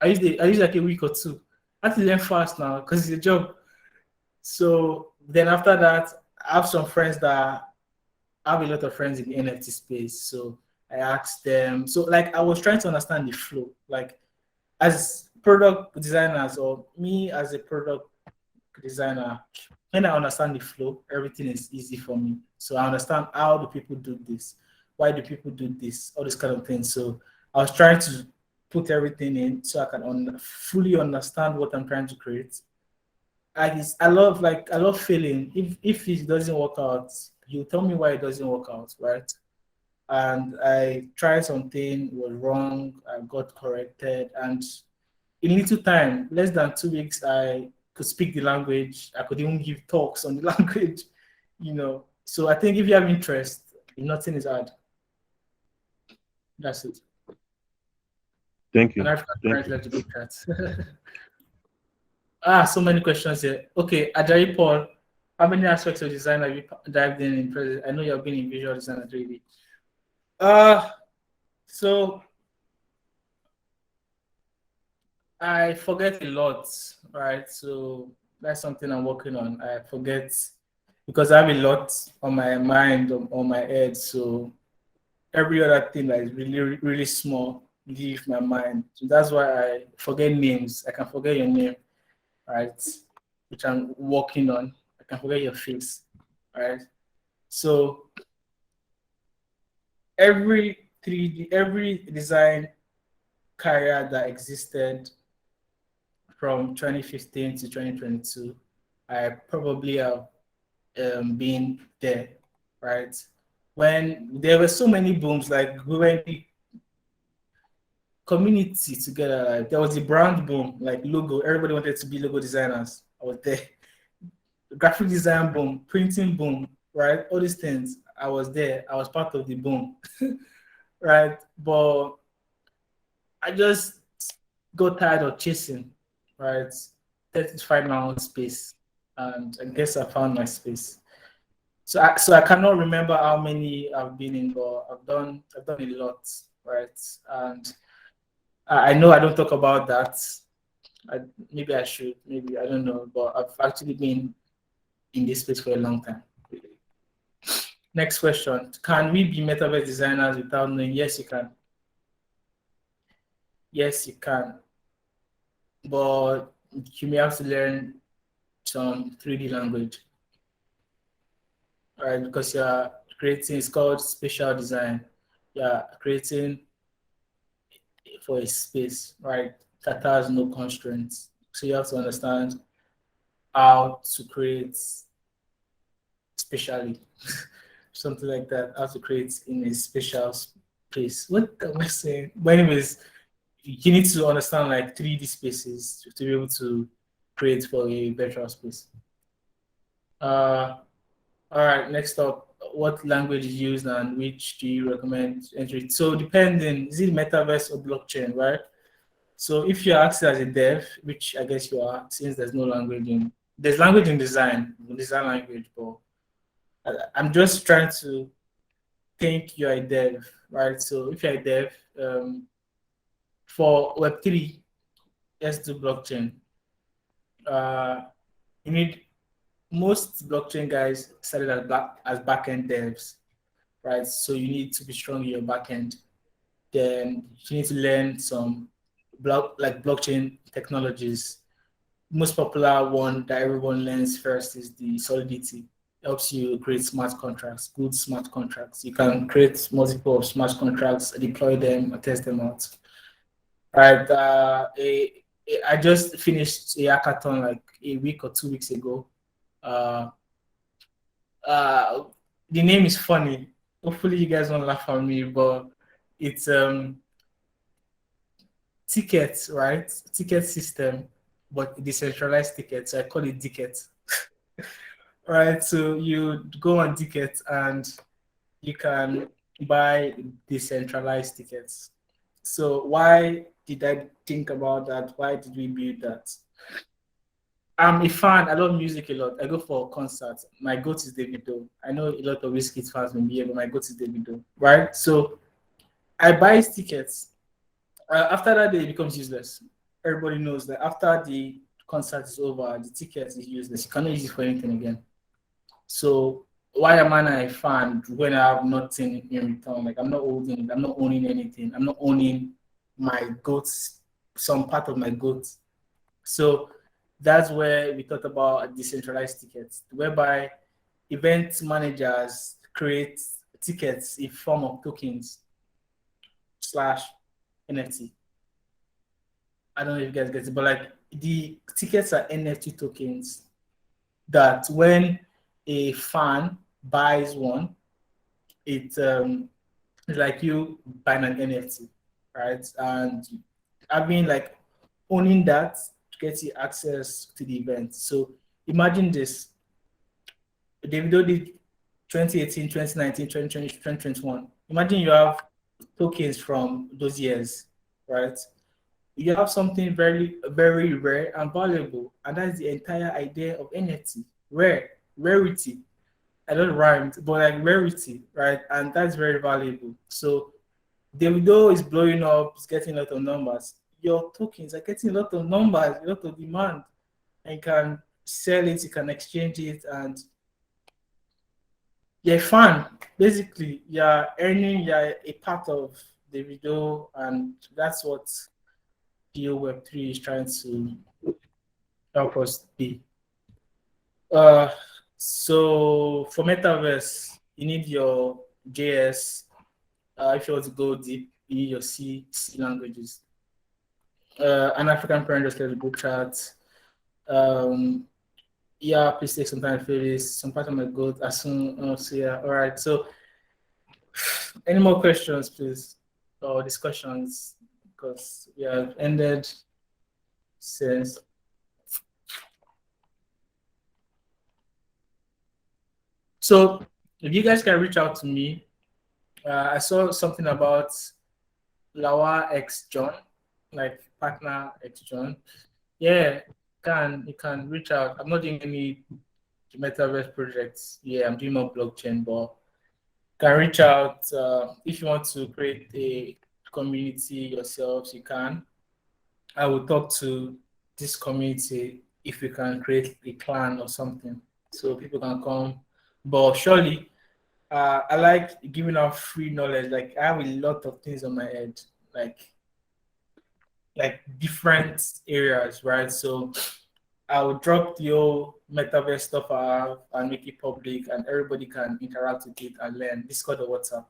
I used like a week or two. I have to learn fast now because it's a job. So then after that, I have some friends that I have a lot of friends in the NFT space. So I asked them. So like I was trying to understand the flow. Like as product designers or me as a product designer, when I understand the flow, everything is easy for me. So I understand how do people do this, why do people do this, all this kind of things. So I was trying to put everything in so I can fully understand what I'm trying to create. I love failing. If it doesn't work out, you tell me why it doesn't work out, right? And I tried something, was wrong, I got corrected, and in little time, less than 2 weeks, I could speak the language. I could even give talks on the language, you know. So I think if you have interest, nothing is hard. That's it. Thank And you. I've Thank got you. to do that. So many questions here. Okay, Ajayi Paul, how many aspects of design have you dived in present? I know you've been in visual design and 3D. So I forget a lot, right? So that's something I'm working on. I forget because I have a lot on my mind, on my head. So every other thing that is really, really small leave my mind. So that's why I forget names. I can forget your name, right? Which I'm working on. I can forget your face, right? So every 3D, every design career that existed from 2015 to 2022, I probably have been there, right? When there were so many booms, like we were in the community together, like there was the brand boom, like logo, everybody wanted to be logo designers. I was there. The graphic design boom, printing boom, right? All these things, I was there. I was part of the boom, right? But I just got tired of chasing, right? Let's find my own space. And I guess I found my space. So I cannot remember how many I've been in, but I've done a lot, right? And I know I don't talk about that. Maybe I should, maybe I don't know, but I've actually been in this space for a long time. Next question: can we be metaverse designers without knowing? Yes, you can. Yes, you can, but you may have to learn some 3D language, right? Because you're creating, it's called spatial design. Yeah, creating for a space, right, that has no constraints. So you have to understand how to create spatially, something like that, how to create in a spatial space. What am I saying? But anyways, you need to understand like 3D spaces to be able to create for a virtual space. All right, next up, what language is used and which do you recommend entry? So depending, is it metaverse or blockchain, right? So if you're acting as a dev, which I guess you are, since there's no language in, there's language in design language, but I'm just trying to think you're a dev, right? So if you're a dev, for Web3, let's do blockchain. You need, most blockchain guys started as backend devs, right? So you need to be strong in your backend. Then you need to learn some blockchain technologies. Most popular one that everyone learns first is the Solidity. It helps you create smart contracts, good smart contracts. You can create multiple smart contracts, deploy them, and test them out. Right. I just finished a hackathon like a week or 2 weeks ago. Uh, the name is funny. Hopefully, you guys won't laugh at me, but it's tickets, right? Ticket system, but decentralized tickets. So I call it Ticket. Right. So you go on Ticket and you can buy decentralized tickets. So why did I think about that? Why did we build that? I'm a fan. I love music a lot. I go for concerts. My goat is Davido. I know a lot of Wizkid fans may be here, but my goat is Davido, right? So I buy tickets. After that day, it becomes useless. Everybody knows that after the concert is over, the ticket is useless. You cannot use it for anything again. So why am I a fan when I have nothing in return? Like I'm not owning anything. I'm not owning my goats, some part of my goats. So that's where we thought about decentralized tickets, whereby event managers create tickets in form of tokens slash NFT. I don't know if you guys get it, but like the tickets are NFT tokens that when a fan buys one, it's like you buying an NFT, right? And having like owning that to get you access to the event. So imagine this. Davido did 2018, 2019, 2020, 2021. Imagine you have tokens from those years, right? You have something very, very rare and valuable. And that's the entire idea of NFT. Rarity. I don't rhyme, but like rarity, right? And that's very valuable. So Davido is blowing up, it's getting a lot of numbers. Your tokens are getting a lot of numbers, a lot of demand, and you can sell it, you can exchange it, and you're a fan. Basically, you're a part of Davido, and that's what DO Web3 is trying to help us be. So for Metaverse, you need your JS. If you want to go deep, you need your C languages. An African parent just left the group chat. Yeah, please take some time to fill this. Some part of my goal as soon as yeah. All right. So, any more questions, please, or discussions? Because we have ended since. So, if you guys can reach out to me, I saw something about Lawa X John, like partner X John. Yeah, you can reach out. I'm not doing any metaverse projects. Yeah, I'm doing more blockchain, but can reach out if you want to create a community yourselves. You can. I will talk to this community if we can create a clan or something, so people can come. But surely, I like giving out free knowledge. Like I have a lot of things on my head, like different areas, right? So I'll drop the whole metaverse stuff I have and make it public, and everybody can interact with it and learn. Discord or WhatsApp.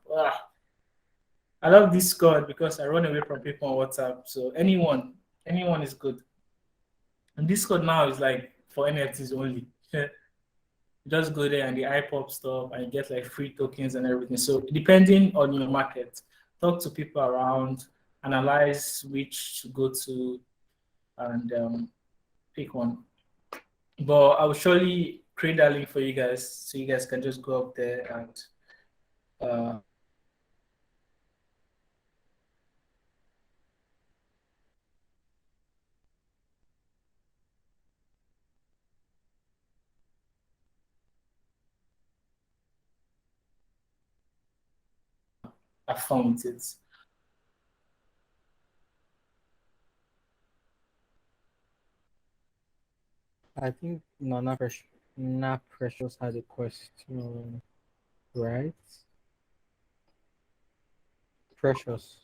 I love Discord because I run away from people on WhatsApp. So anyone is good. And Discord now is like for NFTs only. Just go there and the iPop stuff and you get like free tokens and everything. So depending on your market, talk to people around, analyze which to go to, and pick one. But I will surely create that link for you guys so you guys can just go up there and have fun with it. I think Nana Precious had a question, right? Precious.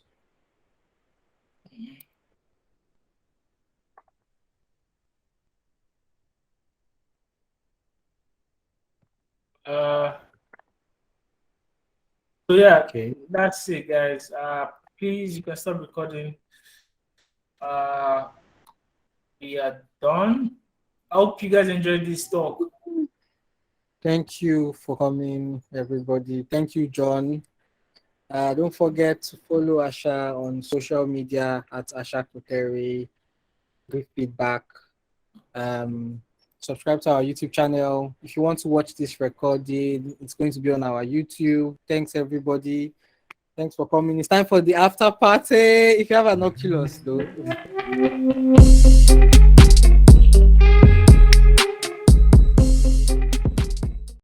So yeah, Okay. that's it, guys. Please, you can stop recording. We are done. I hope you guys enjoyed this talk. Thank you for coming, everybody. Thank you, John. Don't forget to follow Àṣà on social media at Àṣà Session. Give feedback. Subscribe to our YouTube channel. If you want to watch this recording, it's going to be on our YouTube. Thanks, everybody. Thanks for coming. It's time for the after party. If you have an Oculus, though.